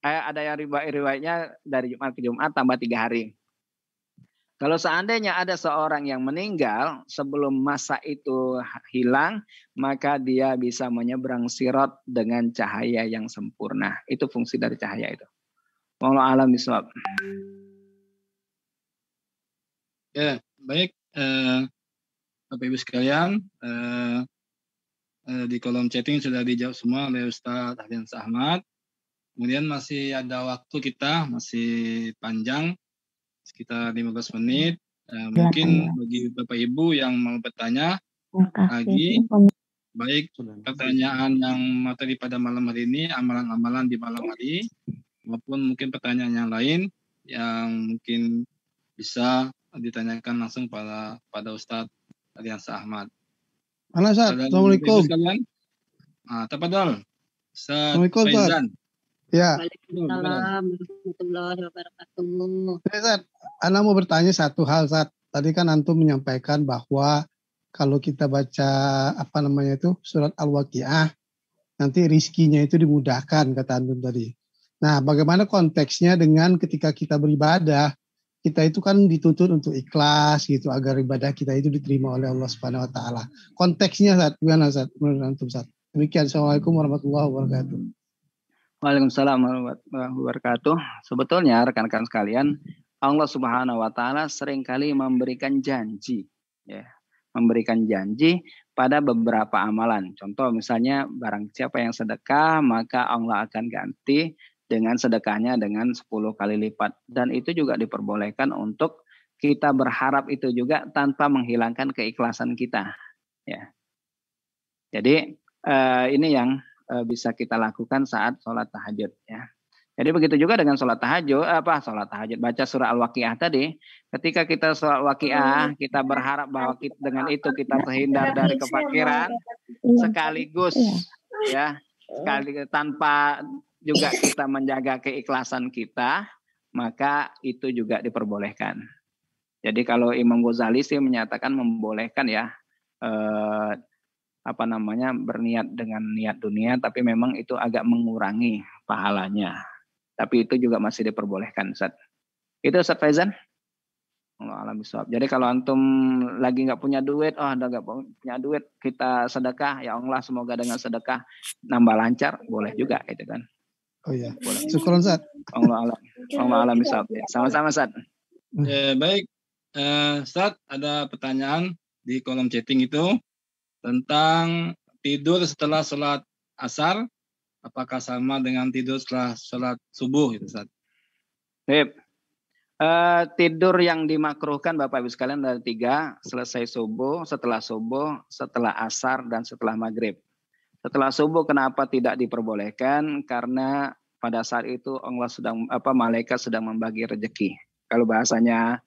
ada yang riwayatnya dari Jumat ke Jumat tambah 3 hari. Kalau seandainya ada seorang yang meninggal sebelum masa itu hilang, maka dia bisa menyeberang sirat dengan cahaya yang sempurna. Itu fungsi dari cahaya itu. Wallahu a'lam bishawab. Ya, baik. Bapak Ibu sekalian, di kolom chatting sudah dijawab semua oleh Ustadz Ardian Ahmad. Kemudian masih ada waktu kita, masih panjang. Sekitar 15 menit. Mungkin bagi Bapak Ibu yang mau bertanya lagi, baik pertanyaan yang materi pada malam hari ini, amalan-amalan di malam hari, maupun mungkin pertanyaan yang lain yang mungkin bisa ditanyakan langsung pada Ustadz Ardian Ahmad. Halo Ustadz, Assalamualaikum. Tafadhol. Assalamualaikum Ustadz. Ya. Waalaikumsalam warahmatullahi wabarakatuh. Ustadz, Ana mau bertanya satu hal, Ustadz. Tadi kan Antum menyampaikan bahwa kalau kita baca surat Al-Waqiah, nanti rizkinya itu dimudahkan, kata Antum tadi. Nah, bagaimana konteksnya dengan ketika kita beribadah, kita itu kan dituntut untuk ikhlas gitu agar ibadah kita itu diterima oleh Allah Subhanahu wa taala. Konteksnya Ustadz, gimana Ustadz menurut Antum Ustadz? Demikian, Assalamualaikum warahmatullahi wabarakatuh. Waalaikumsalam warahmatullahi wabarakatuh. Sebetulnya rekan-rekan sekalian, Allah Subhanahu wa taala seringkali memberikan janji, ya. Memberikan janji pada beberapa amalan. Contoh misalnya barang siapa yang sedekah, maka Allah akan ganti dengan sedekahnya dengan 10 kali lipat. Dan itu juga diperbolehkan untuk kita berharap itu juga tanpa menghilangkan keikhlasan kita, ya. Jadi ini yang bisa kita lakukan saat sholat tahajud, ya. Jadi begitu juga dengan sholat tahajud, baca surah Al-Waqiah tadi. Ketika kita sholat Waqiah, kita berharap bahwa dengan itu kita terhindar dari kefakiran, sekaligus tanpa juga kita menjaga keikhlasan kita, maka itu juga diperbolehkan. Jadi kalau Imam Ghazali sih menyatakan membolehkan, ya. Berniat dengan niat dunia, tapi memang itu agak mengurangi pahalanya. Tapi itu juga masih diperbolehkan, Ustaz. Itu Ustaz Faizan. Jadi kalau antum lagi nggak punya duit, kita sedekah, ya Allah semoga dengan sedekah nambah lancar, boleh juga itu kan. Oh iya. Syukur Ustaz. Allah alam bisawab. Sama-sama Ustaz. Baik, Ustaz, ada pertanyaan di kolom chatting itu tentang tidur setelah sholat asar, apakah sama dengan tidur setelah sholat subuh itu, Ustaz? Tidur yang dimakruhkan Bapak Ibu sekalian ada 3, selesai subuh, setelah asar, dan setelah maghrib. Setelah subuh kenapa tidak diperbolehkan? Karena pada saat itu malaikat sedang membagi rezeki. Kalau bahasanya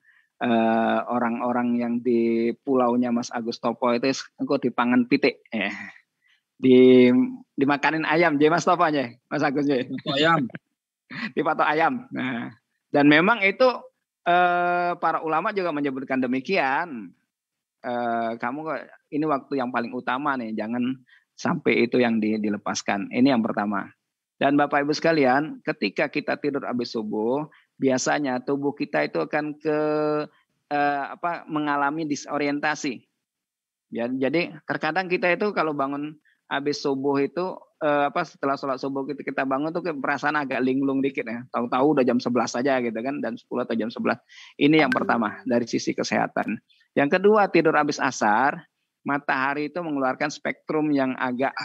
orang-orang yang di pulaunya Mas Agus Topo itu engko dipangan pitik, dimakanin ayam, jadi Mas Toponya, Mas Agus ayam, dipatok ayam. Nah, dan memang itu para ulama juga menyebutkan demikian. Kamu ini waktu yang paling utama nih, jangan sampai itu yang dilepaskan. Ini yang pertama. Dan Bapak Ibu sekalian, ketika kita tidur habis subuh, biasanya tubuh kita itu akan mengalami disorientasi. Ya, jadi terkadang kita itu kalau bangun habis subuh itu setelah sholat subuh kita bangun tuh perasaan agak linglung dikit ya. Tahu-tahu udah jam 11 saja gitu kan, dan 10 atau jam 11. Ini yang pertama dari sisi kesehatan. Yang kedua, tidur habis asar, matahari itu mengeluarkan spektrum yang agak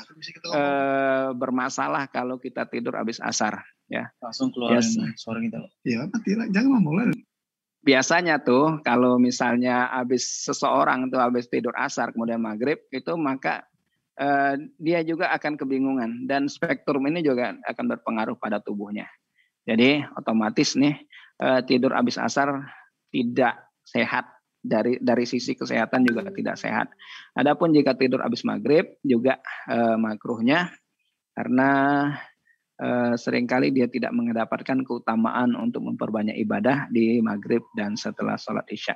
bermasalah kalau kita tidur habis asar ya. Langsung keluarin suara kita. Ya, jangan ngomong. Biasanya tuh kalau misalnya habis seseorang tuh habis tidur asar kemudian maghrib itu, maka dia juga akan kebingungan, dan spektrum ini juga akan berpengaruh pada tubuhnya. Jadi otomatis nih tidur habis asar tidak sehat, dari sisi kesehatan juga tidak sehat. Adapun jika tidur habis maghrib juga makruhnya, karena seringkali dia tidak mendapatkan keutamaan untuk memperbanyak ibadah di maghrib dan setelah sholat isya.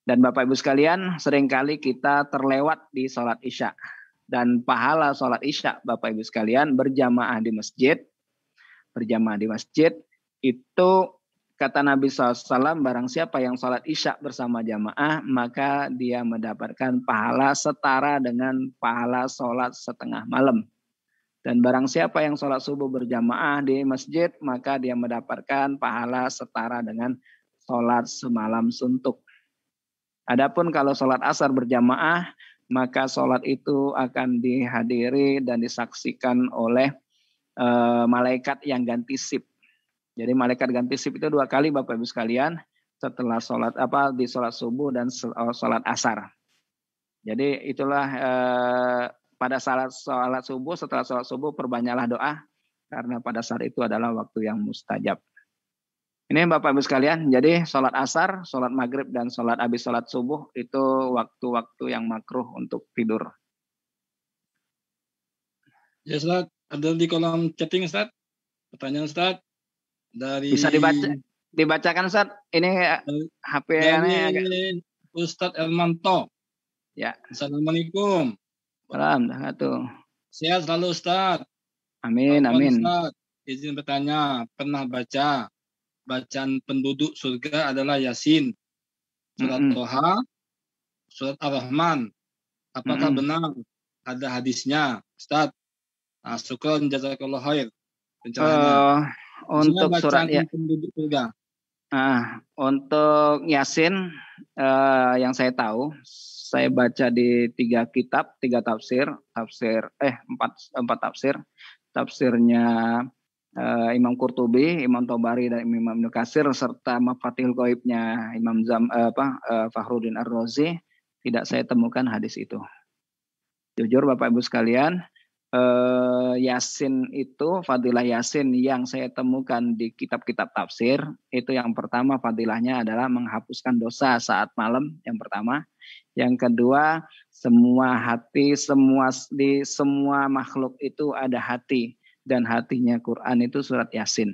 Dan Bapak Ibu sekalian, seringkali kita terlewat di sholat isya. Dan pahala sholat isya, Bapak Ibu sekalian, berjamaah di masjid itu, kata Nabi SAW, barang siapa yang sholat isya bersama jamaah, maka dia mendapatkan pahala setara dengan pahala sholat setengah malam. Dan barang siapa yang sholat subuh berjamaah di masjid, maka dia mendapatkan pahala setara dengan sholat semalam suntuk. Adapun kalau sholat asar berjamaah, maka sholat itu akan dihadiri dan disaksikan oleh malaikat yang ganti sip. Jadi malaikat ganti sip itu 2 kali Bapak Ibu sekalian, setelah sholat di sholat subuh dan sholat asar. Jadi itulah pada sholat subuh, setelah sholat subuh perbanyaklah doa, karena pada saat itu adalah waktu yang mustajab. Ini Bapak Ibu sekalian, jadi sholat asar, sholat maghrib, dan sholat habis sholat subuh itu waktu-waktu yang makruh untuk tidur. Ya Ustaz, ada di kolom chatting Ustaz, pertanyaan Ustaz. Bisa dibacakan Ustaz, ini HP dari Ustaz Elmanto. Ya. Assalamualaikum. Alhamdulillah. Sehat selalu Ustaz. Amin. Ustaz, izin bertanya, pernah baca bacaan penduduk surga adalah Yasin, surat Toha, surat Ar-Rahman. Apakah benar ada hadisnya, Ustaz? Syukran, jazakallah khair. Untuk surat penduduk surga. Untuk Yasin, yang saya tahu, saya baca di 3 tafsir, 4 tafsir. Tafsirnya Imam Qurtubi, Imam Tobari, dan Imam Ibnu Katsir, serta Mafatihul Ghaibnya Imam Fakhruddin Ar-Razi, tidak saya temukan hadis itu. Jujur Bapak Ibu sekalian, Yasin itu, fadilah Yasin yang saya temukan di kitab-kitab tafsir, itu yang pertama fadilahnya adalah menghapuskan dosa saat malam, yang pertama. Yang kedua, semua makhluk itu ada hati, dan hatinya Quran itu surat Yasin.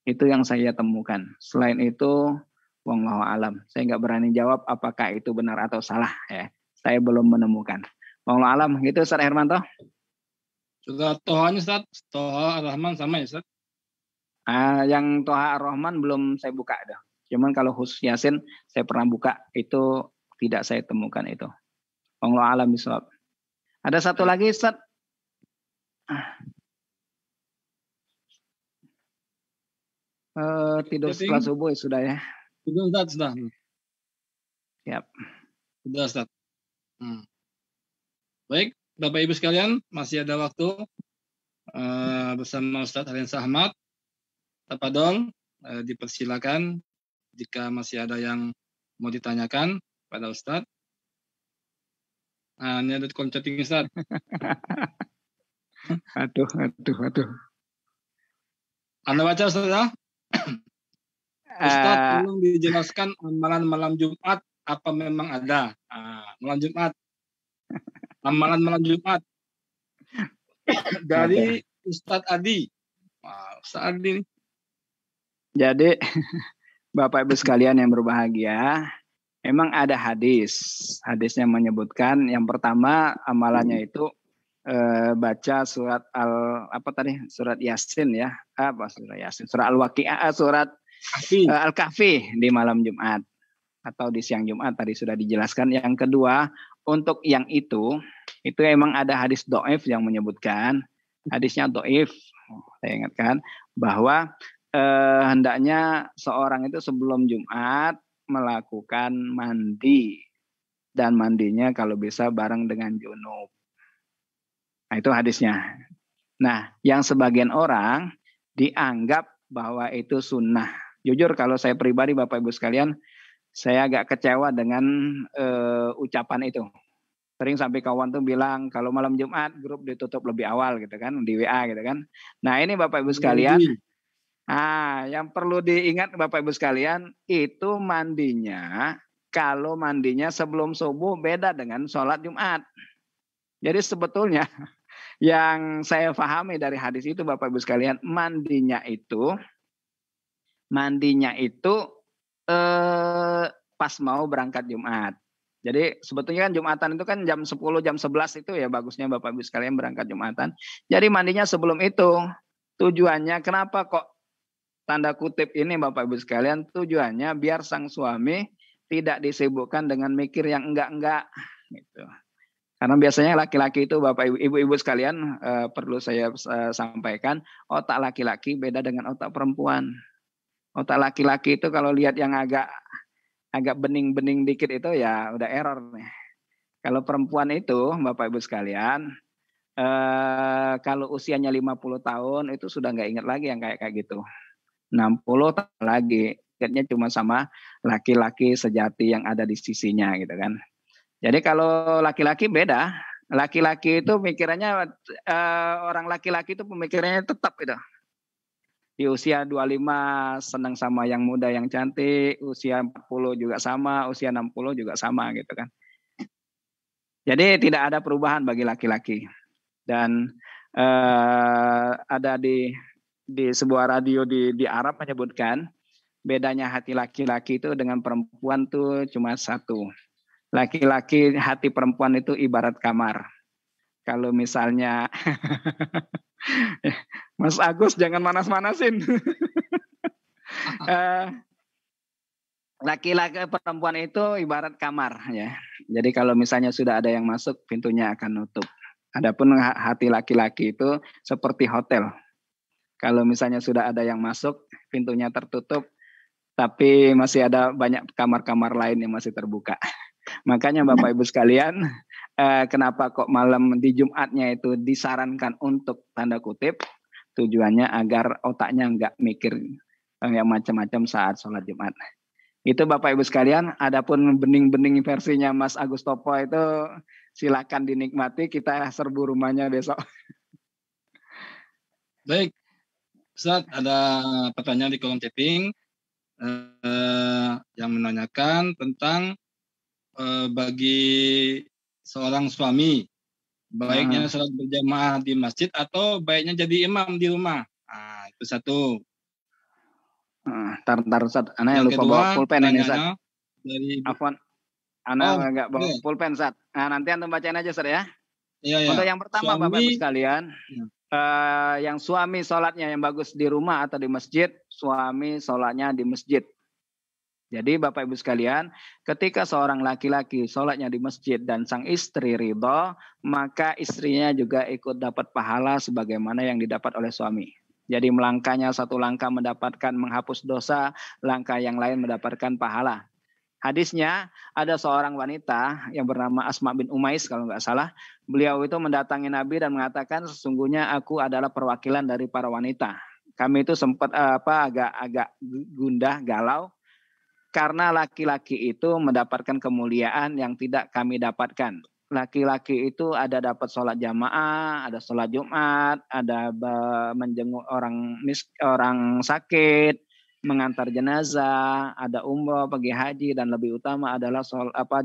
Itu yang saya temukan. Selain itu, wallahu alam. Saya nggak berani jawab apakah itu benar atau salah ya. Saya belum menemukan. Wallahu alam. Gitu Ustaz Hermanto. Sudah Tohanya Ustaz, Toha Ar-Rahman sama ya Ustaz? Yang Toha Ar-Rahman belum saya buka dah. Cuman kalau khusus Yasin saya pernah buka, itu tidak saya temukan itu. Wallahu alam bisawab. Ada satu lagi Ustaz. Tidur setelah subuh sudah ya. Sudah Ustaz, sudah. Siap. Sudah Ustaz. Baik, Bapak Ibu sekalian, masih ada waktu bersama Ustaz Aliansyah Ahmad. Tafadhol, dipersilakan jika masih ada yang mau ditanyakan pada Ustaz. Ini ada konceting Ustaz. Aduh. Anda baca Ustaz ya? Ustaz, tolong dijelaskan amalan malam Jumat apa memang ada? Malam Jumat. Amalan malam Jumat. Dari Ustaz Adi. Ustaz Adi. Jadi, Bapak Ibu sekalian yang berbahagia, memang ada hadis. Hadisnya menyebutkan yang pertama amalannya itu baca surat surat Yasin ya, surat Yasin, surat Al-Waqi'ah, surat Al-Kahfi di malam Jumat atau di siang Jumat, tadi sudah dijelaskan. Yang kedua, untuk yang itu emang ada hadis do'if yang menyebutkan, hadisnya do'if, saya ingatkan, bahwa hendaknya seorang itu sebelum Jumat melakukan mandi, dan mandinya kalau bisa bareng dengan junub. Nah, itu hadisnya. Nah, yang sebagian orang dianggap bahwa itu sunnah. Jujur kalau saya pribadi Bapak Ibu sekalian, saya agak kecewa dengan ucapan itu. Sering sampai kawan tuh bilang kalau malam Jumat grup ditutup lebih awal gitu kan, di WA gitu kan. Nah, ini Bapak Ibu sekalian, yang perlu diingat Bapak Ibu sekalian, itu mandinya, kalau mandinya sebelum subuh beda dengan sholat Jumat. Jadi sebetulnya yang saya pahami dari hadis itu Bapak Ibu sekalian, mandinya itu pas mau berangkat Jumat. Jadi sebetulnya kan Jumatan itu kan jam 10, jam 11 itu ya bagusnya Bapak Ibu sekalian berangkat Jumatan. Jadi mandinya sebelum itu. Tujuannya kenapa kok tanda kutip ini Bapak Ibu sekalian, tujuannya biar sang suami tidak disibukkan dengan mikir yang enggak-enggak gitu. Karena biasanya laki-laki itu Bapak Ibu sekalian, perlu saya sampaikan, otak laki-laki beda dengan otak perempuan. Otak laki-laki itu kalau lihat yang agak bening-bening dikit itu ya udah error nih. Kalau perempuan itu Bapak Ibu sekalian, kalau usianya 50 tahun itu sudah nggak ingat lagi yang kayak gitu. 60 tahun lagi, ingatnya cuma sama laki-laki sejati yang ada di sisinya gitu kan. Jadi kalau laki-laki beda, laki-laki itu pikirannya, orang laki-laki itu pemikirannya tetap itu. Di usia 25 senang sama yang muda yang cantik, usia 40 juga sama, usia 60 juga sama gitu kan. Jadi tidak ada perubahan bagi laki-laki. Dan ada di sebuah radio di Arab menyebutkan bedanya hati laki-laki itu dengan perempuan tuh cuma satu. Laki-laki hati perempuan itu ibarat kamar. Kalau misalnya Mas Agus jangan manas-manasin. Laki-laki perempuan itu ibarat kamar ya. Jadi kalau misalnya sudah ada yang masuk, pintunya akan nutup. Adapun hati laki-laki itu seperti hotel. Kalau misalnya sudah ada yang masuk, pintunya tertutup, tapi masih ada banyak kamar-kamar lain yang masih terbuka. Makanya Bapak Ibu sekalian, kenapa kok malam di Jumatnya itu disarankan untuk tanda kutip, tujuannya agar otaknya nggak mikir yang macam-macam saat sholat Jumat. Itu Bapak Ibu sekalian, adapun bening-bening versinya Mas Agus Topo itu silakan dinikmati, kita serbu rumahnya besok. Baik, Ustaz, ada pertanyaan di kolom chatting yang menanyakan tentang bagi seorang suami, baiknya sholat berjamaah di masjid atau baiknya jadi imam di rumah. Nah, itu satu. Tar Ustaz, Ana yang lupa bawa pulpen ini Ustaz. Afwan, Ana nggak bawa pulpen Ustaz. Nah, nanti antum bacain aja Ustaz ya. Iya. Untuk yang pertama Bapak Ibu sekalian, yang suami sholatnya yang bagus di rumah atau di masjid, suami sholatnya di masjid. Jadi Bapak Ibu sekalian, ketika seorang laki-laki sholatnya di masjid dan sang istri ridho, maka istrinya juga ikut dapat pahala sebagaimana yang didapat oleh suami. Jadi melangkahnya satu langkah mendapatkan menghapus dosa, langkah yang lain mendapatkan pahala. Hadisnya ada seorang wanita yang bernama Asma bin Umais kalau nggak salah. Beliau itu mendatangi Nabi dan mengatakan sesungguhnya aku adalah perwakilan dari para wanita. Kami itu sempat agak gundah, galau. Karena laki-laki itu mendapatkan kemuliaan yang tidak kami dapatkan. Laki-laki itu ada dapat sholat jamaah, ada sholat Jumat, ada menjenguk orang sakit, mengantar jenazah, ada umroh, pergi haji, dan lebih utama adalah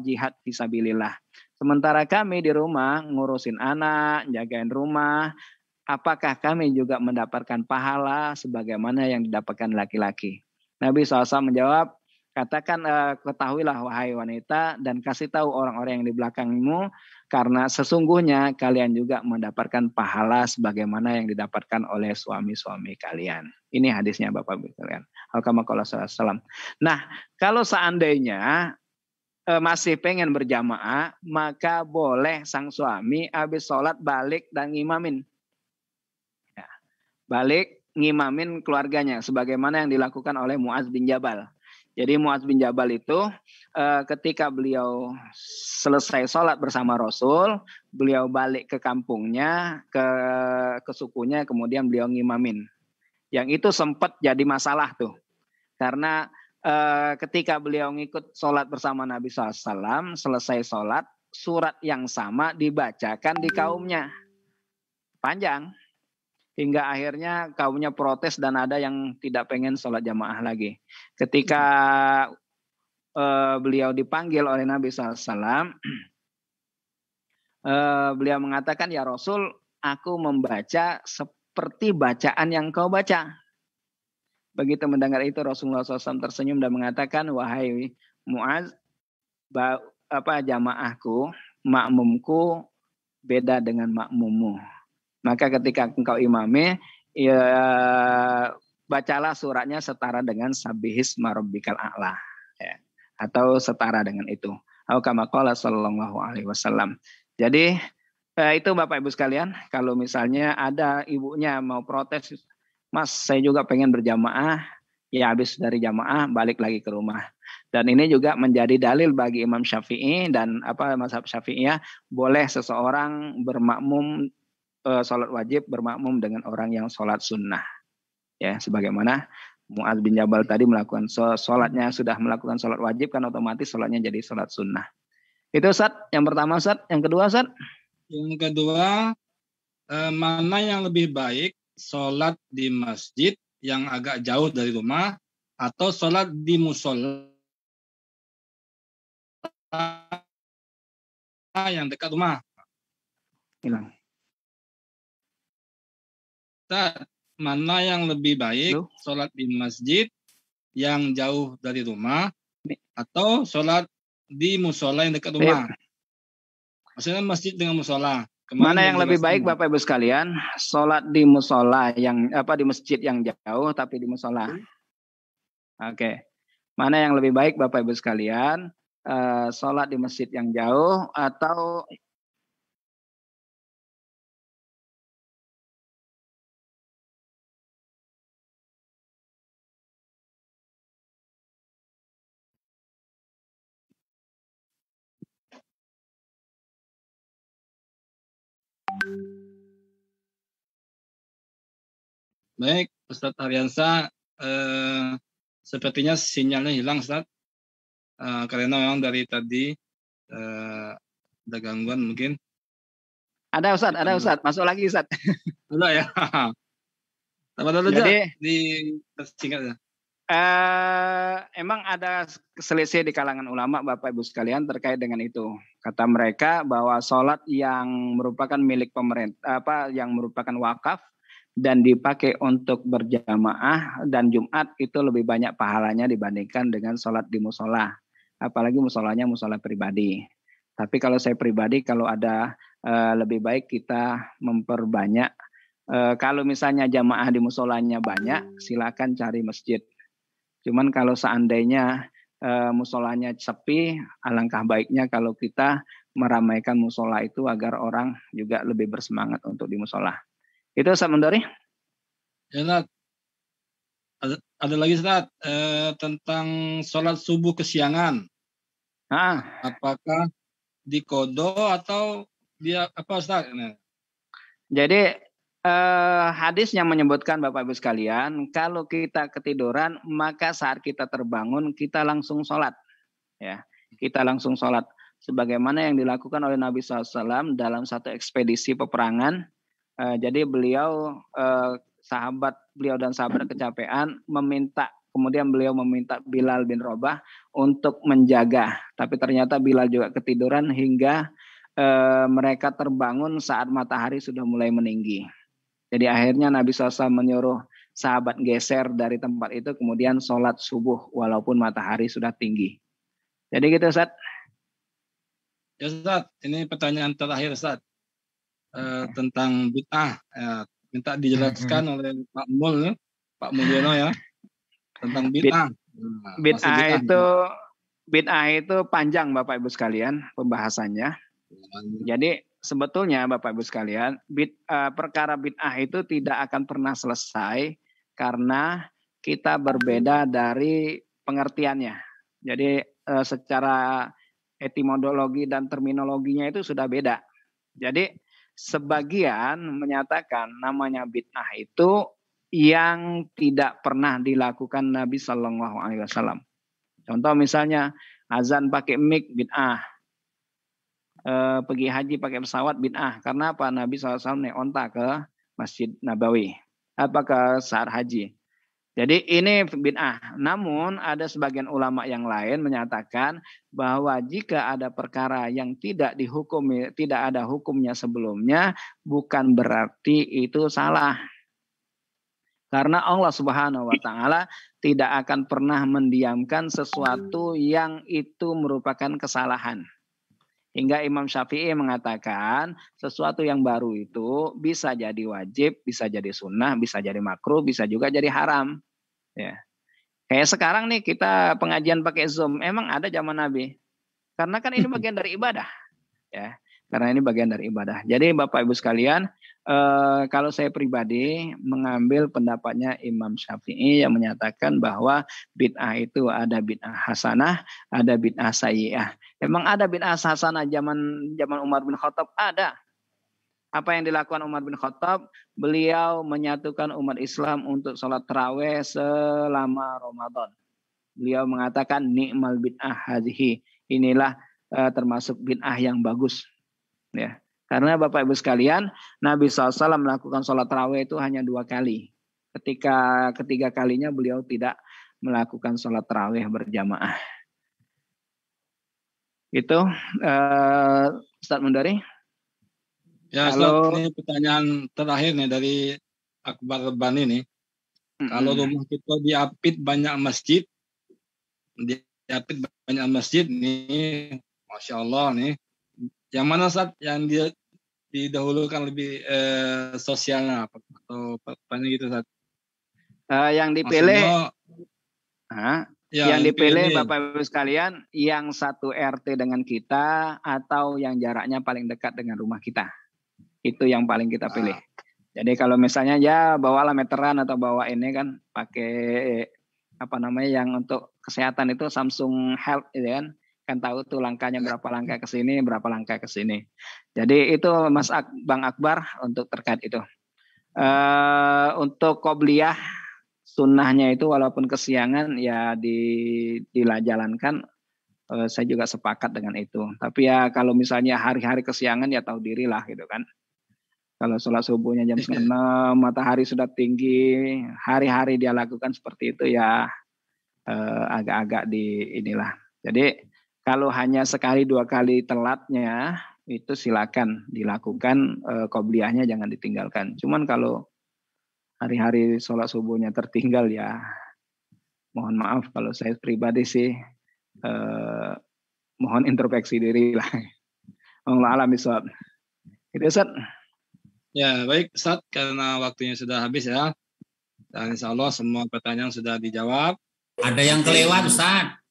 jihad fisabilillah. Sementara kami di rumah ngurusin anak, jagain rumah, apakah kami juga mendapatkan pahala sebagaimana yang didapatkan laki-laki? Nabi SAW menjawab, katakan ketahuilah wahai wanita dan kasih tahu orang-orang yang di belakangmu karena sesungguhnya kalian juga mendapatkan pahala sebagaimana yang didapatkan oleh suami-suami kalian. Ini hadisnya Bapak Ibu sekalian. Nah, kalau seandainya masih pengen berjamaah, maka boleh sang suami habis sholat balik dan ngimamin. Ya, balik ngimamin keluarganya, sebagaimana yang dilakukan oleh Muaz bin Jabal. Jadi Muaz bin Jabal itu ketika beliau selesai sholat bersama Rasul, beliau balik ke kampungnya, ke sukunya, kemudian beliau ngimamin. Yang itu sempat jadi masalah tuh, karena ketika beliau ngikut sholat bersama Nabi SAW, selesai sholat, surat yang sama dibacakan di kaumnya. Panjang. Hingga akhirnya kaumnya protes dan ada yang tidak pengen sholat jamaah lagi. Ketika beliau dipanggil oleh Nabi SAW, beliau mengatakan, ya Rasul, aku membaca seperti bacaan yang kau baca. Begitu mendengar itu Rasulullah SAW tersenyum dan mengatakan, wahai Muaz, jamaahku, makmumku beda dengan makmummu. Maka ketika engkau imami, ya, bacalah suratnya setara dengan Sabbihisma Rabbikal A'la, ya, atau setara dengan itu. Atau kama qala sallallahu alaihi wasallam. Jadi itu Bapak Ibu sekalian, kalau misalnya ada ibunya mau protes, Mas, saya juga pengen berjamaah, ya habis dari jamaah balik lagi ke rumah. Dan ini juga menjadi dalil bagi Imam Syafi'i dan mazhab Syafi'iyah, boleh seseorang bermakmum sholat wajib bermakmum dengan orang yang sholat sunnah. Ya, sebagaimana Muaz bin Jabal tadi melakukan sholatnya, sudah melakukan sholat wajib, kan otomatis sholatnya jadi sholat sunnah. Itu Ustaz, yang pertama Ustaz. Yang kedua Ustaz? Yang kedua, mana yang lebih baik, sholat di masjid yang agak jauh dari rumah atau sholat di musola yang dekat rumah? Hilang. Mana yang lebih baik, sholat di masjid yang jauh dari rumah atau sholat di musola yang dekat rumah? Maksudnya masjid dengan musola. Mana yang lebih baik Bapak Ibu sekalian? Sholat di musola yang di masjid yang jauh tapi di musola. Oke. Mana yang lebih baik Bapak Ibu sekalian? Sholat di masjid yang jauh atau Baik, Ustadz Aryansa, sepertinya sinyalnya hilang, Ustadz. Karena memang dari tadi ada gangguan mungkin. Ada Ustadz, masuk lagi Ustadz. Udah ya. Jadi singkat ya. Emang ada selisih di kalangan ulama Bapak Ibu sekalian terkait dengan itu. Kata mereka bahwa sholat yang merupakan milik pemerintah, yang merupakan wakaf dan dipakai untuk berjamaah dan Jumat itu lebih banyak pahalanya dibandingkan dengan sholat di musola. Apalagi musolanya musola pribadi. Tapi kalau saya pribadi, kalau ada lebih baik kita memperbanyak. Kalau misalnya jamaah di musolanya banyak, silakan cari masjid. Cuman kalau seandainya musolanya sepi, alangkah baiknya kalau kita meramaikan musola itu agar orang juga lebih bersemangat untuk di musola. Itu Ustaz Mendori. Ya, ada lagi Ustaz, tentang sholat subuh kesiangan. Apakah dikodo atau dia apa Ustaz? Jadi hadis yang menyebutkan Bapak Ibu sekalian, kalau kita ketiduran maka saat kita terbangun kita langsung sholat, ya kita langsung sholat. Sebagaimana yang dilakukan oleh Nabi SAW dalam satu ekspedisi peperangan. Jadi beliau sahabat beliau dan sahabat kecapean kemudian beliau meminta Bilal bin Rabah untuk menjaga. Tapi ternyata Bilal juga ketiduran hingga mereka terbangun saat matahari sudah mulai meninggi. Jadi akhirnya Nabi SAW menyuruh sahabat geser dari tempat itu kemudian sholat subuh walaupun matahari sudah tinggi. Jadi gitu Ustaz. Ya Ustaz, ini pertanyaan terakhir Ustaz. Tentang bid'ah. Minta dijelaskan oleh Pak Mulyono ya. Tentang bid'ah. Bid'ah itu bid'ah itu panjang Bapak Ibu sekalian pembahasannya. Jadi sebetulnya Bapak Ibu sekalian, perkara bid'ah itu tidak akan pernah selesai karena kita berbeda dari pengertiannya. Jadi secara etimologi dan terminologinya itu sudah beda. Jadi sebagian menyatakan namanya bid'ah itu yang tidak pernah dilakukan Nabi Shallallahu Alaihi Wasallam. Contoh misalnya azan pakai mic bid'ah, pergi haji pakai pesawat bid'ah. Karena apa? Nabi SAW naik onta ke Masjid Nabawi, ke saat haji. Jadi ini bid'ah. Namun ada sebagian ulama yang lain menyatakan bahwa jika ada perkara yang tidak dihukumi, tidak ada hukumnya sebelumnya, bukan berarti itu salah. Karena Allah Subhanahu wa taala tidak akan pernah mendiamkan sesuatu yang itu merupakan kesalahan. Hingga Imam Syafi'i mengatakan sesuatu yang baru itu bisa jadi wajib, bisa jadi sunnah, bisa jadi makruh, bisa juga jadi haram. Ya. Kayak sekarang nih kita pengajian pakai Zoom, emang ada zaman Nabi? Karena kan ini bagian dari ibadah. Ya. Karena ini bagian dari ibadah. Jadi Bapak Ibu sekalian, kalau saya pribadi mengambil pendapatnya Imam Syafi'i yang menyatakan bahwa bid'ah itu ada bid'ah hasanah, ada bid'ah sayyi'ah. Memang ada bid'ah hasanah zaman Umar bin Khattab, ada. Apa yang dilakukan Umar bin Khattab? Beliau menyatukan umat Islam untuk sholat tarawih selama Ramadan. Beliau mengatakan ni'mal bid'ah hadhihi. Inilah termasuk bid'ah yang bagus. Ya. Karena Bapak Ibu sekalian, Nabi SAW melakukan sholat tarawih itu hanya 2 kali. Ketiga kalinya beliau tidak melakukan sholat tarawih berjamaah. Itu Ustaz Mundari. Ya, Ustaz, ini pertanyaan terakhir nih dari Akbar Bani nih. Kalau rumah kita diapit banyak masjid nih, Masya Allah nih. Yang mana Ustaz yang didahulukan lebih sosialnya atau apa gitu Ustaz? Yang dipilih yang dipilih Bapak Ibu sekalian yang satu RT dengan kita atau yang jaraknya paling dekat dengan rumah kita. Itu yang paling kita pilih. Jadi kalau misalnya ya bawalah meteran atau bawa ini kan pakai yang untuk kesehatan itu Samsung Health gitu kan. Kan tahu tuh langkahnya berapa langkah ke sini, berapa langkah ke sini. Jadi itu Bang Akbar untuk terkait itu. Untuk qobliyah sunnahnya itu walaupun kesiangan ya dijalankan. Saya juga sepakat dengan itu. Tapi ya kalau misalnya hari-hari kesiangan ya tahu diri lah gitu kan. Kalau sholat subuhnya jam 6, matahari sudah tinggi, hari-hari dia lakukan seperti itu ya agak-agak inilah. Jadi kalau hanya sekali 2 kali telatnya itu silakan dilakukan, qobliyahnya jangan ditinggalkan. Cuman kalau hari-hari sholat subuhnya tertinggal ya mohon maaf kalau saya pribadi sih mohon introspeksi diri lah. Allah alam bisawab. Itu Ustaz. Ya baik Ustaz, karena waktunya sudah habis ya. Dan insya Allah semua pertanyaan sudah dijawab. Ada yang kelewat Ustaz.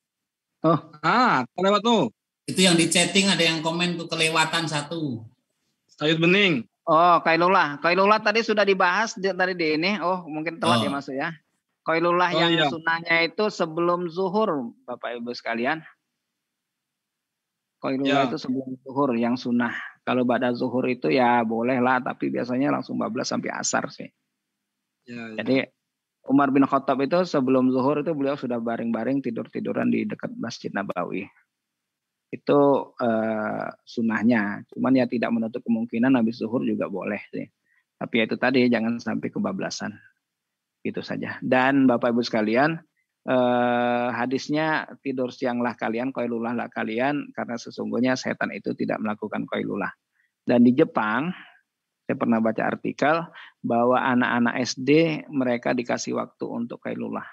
Kelewat tuh. Itu yang di chatting ada yang komen tuh kelewatan 1. Sayur bening. Oh, Qailullah tadi sudah dibahas tadi di ini. Oh, mungkin telat ya masuk ya. Qailullah yang sunnahnya itu sebelum zuhur, Bapak Ibu sekalian. Qailullah itu sebelum zuhur yang sunnah. Kalau ba'da zuhur itu ya boleh lah, tapi biasanya langsung bablas sampai asar sih. Jadi Umar bin Khattab itu sebelum zuhur itu beliau sudah baring-baring tidur-tiduran di dekat Masjid Nabawi. Itu sunnahnya. Cuman ya tidak menutup kemungkinan habis zuhur juga boleh sih. Tapi ya itu tadi jangan sampai kebablasan. Itu saja. Dan Bapak Ibu sekalian, hadisnya tidur sianglah kalian, qailullah lah kalian, karena sesungguhnya setan itu tidak melakukan qailullah. Dan di Jepang, saya pernah baca artikel bahwa anak-anak SD mereka dikasih waktu untuk qailullah.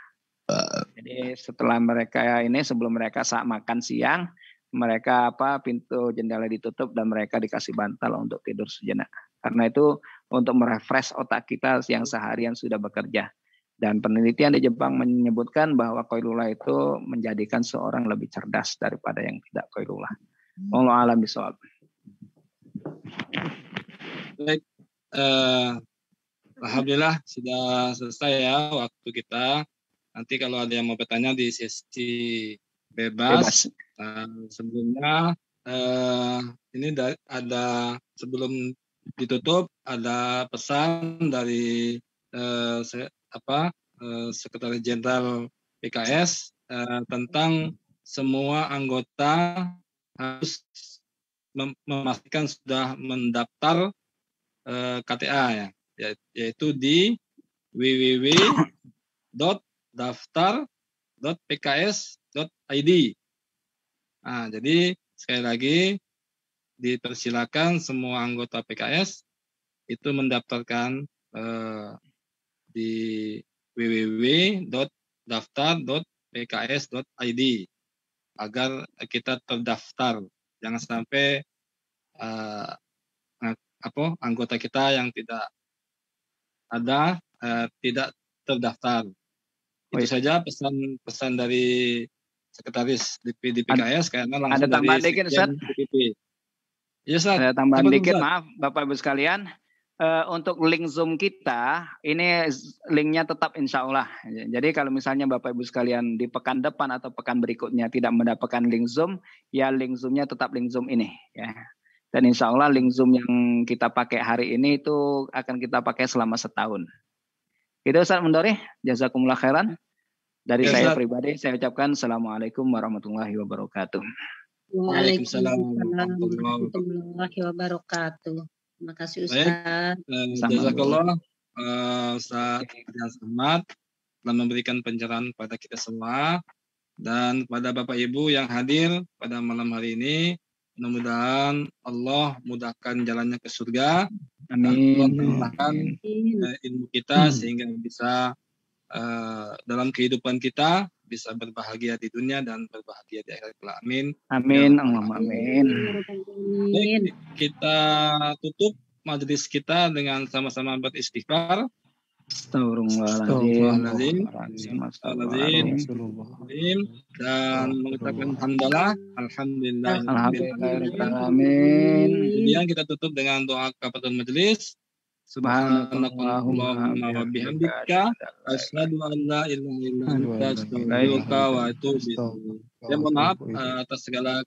Jadi setelah mereka sebelum mereka saat makan siang, mereka pintu jendela ditutup dan mereka dikasih bantal untuk tidur sejenak. Karena itu untuk merefresh otak kita yang seharian sudah bekerja. Dan penelitian di Jepang menyebutkan bahwa qailullah itu menjadikan seorang lebih cerdas daripada yang tidak qailullah. Wallahu a'lam bishawab. Baik, alhamdulillah sudah selesai ya waktu kita. Nanti kalau ada yang mau bertanya di sesi bebas. Sebelumnya ini ada sebelum ditutup ada pesan dari Sekretaris Jenderal PKS tentang semua anggota harus memastikan sudah mendaftar KTA ya, yaitu di www.daftar.pks.id. Nah, jadi sekali lagi dipersilakan semua anggota PKS itu mendaftarkan di www.daftar.pks.id agar kita terdaftar. Jangan sampai anggota kita yang tidak ada tidak terdaftar. Itu saja pesan dari Sekretaris di PKS karena langsung ada tambahan dari dikit, Ustaz. Ya, Ustaz. Ada tambahan dikit, maaf Bapak Ibu sekalian. Untuk link Zoom kita, ini linknya tetap insya Allah. Jadi kalau misalnya Bapak Ibu sekalian di pekan depan atau pekan berikutnya tidak mendapatkan link Zoom, ya link Zoom-nya tetap link Zoom ini. Ya. Dan insya Allah link Zoom yang kita pakai hari ini itu akan kita pakai selama setahun. Itu Ustaz Mundori, jazakumullah khairan. Dari saya pribadi, saya ucapkan Assalamualaikum warahmatullahi wabarakatuh. Waalaikumsalam warahmatullahi wabarakatuh. Terima kasih Ustaz. Jazakallah Ustaz Rian Ahmad telah memberikan pencerahan pada kita semua dan pada Bapak Ibu yang hadir pada malam hari ini. Mudah-mudahan Allah mudahkan jalannya ke surga. Amin. Allah mudahkan ilmu kita sehingga bisa dalam kehidupan kita bisa berbahagia di dunia dan berbahagia di akhirat. Amin. Amin. Allahumma amin. Baik, kita tutup majelis kita dengan sama-sama beristighfar. Astagfirullahaladzim. Dan mengucapkan alhamdulillah. Amin. Kemudian kita tutup dengan doa kafaratul majelis. Subhanallahumma wa bihamdika asyhadu an la ilaha illa anta astaghfiruka wa atubu ilaik. Ya, mohon maaf atas segala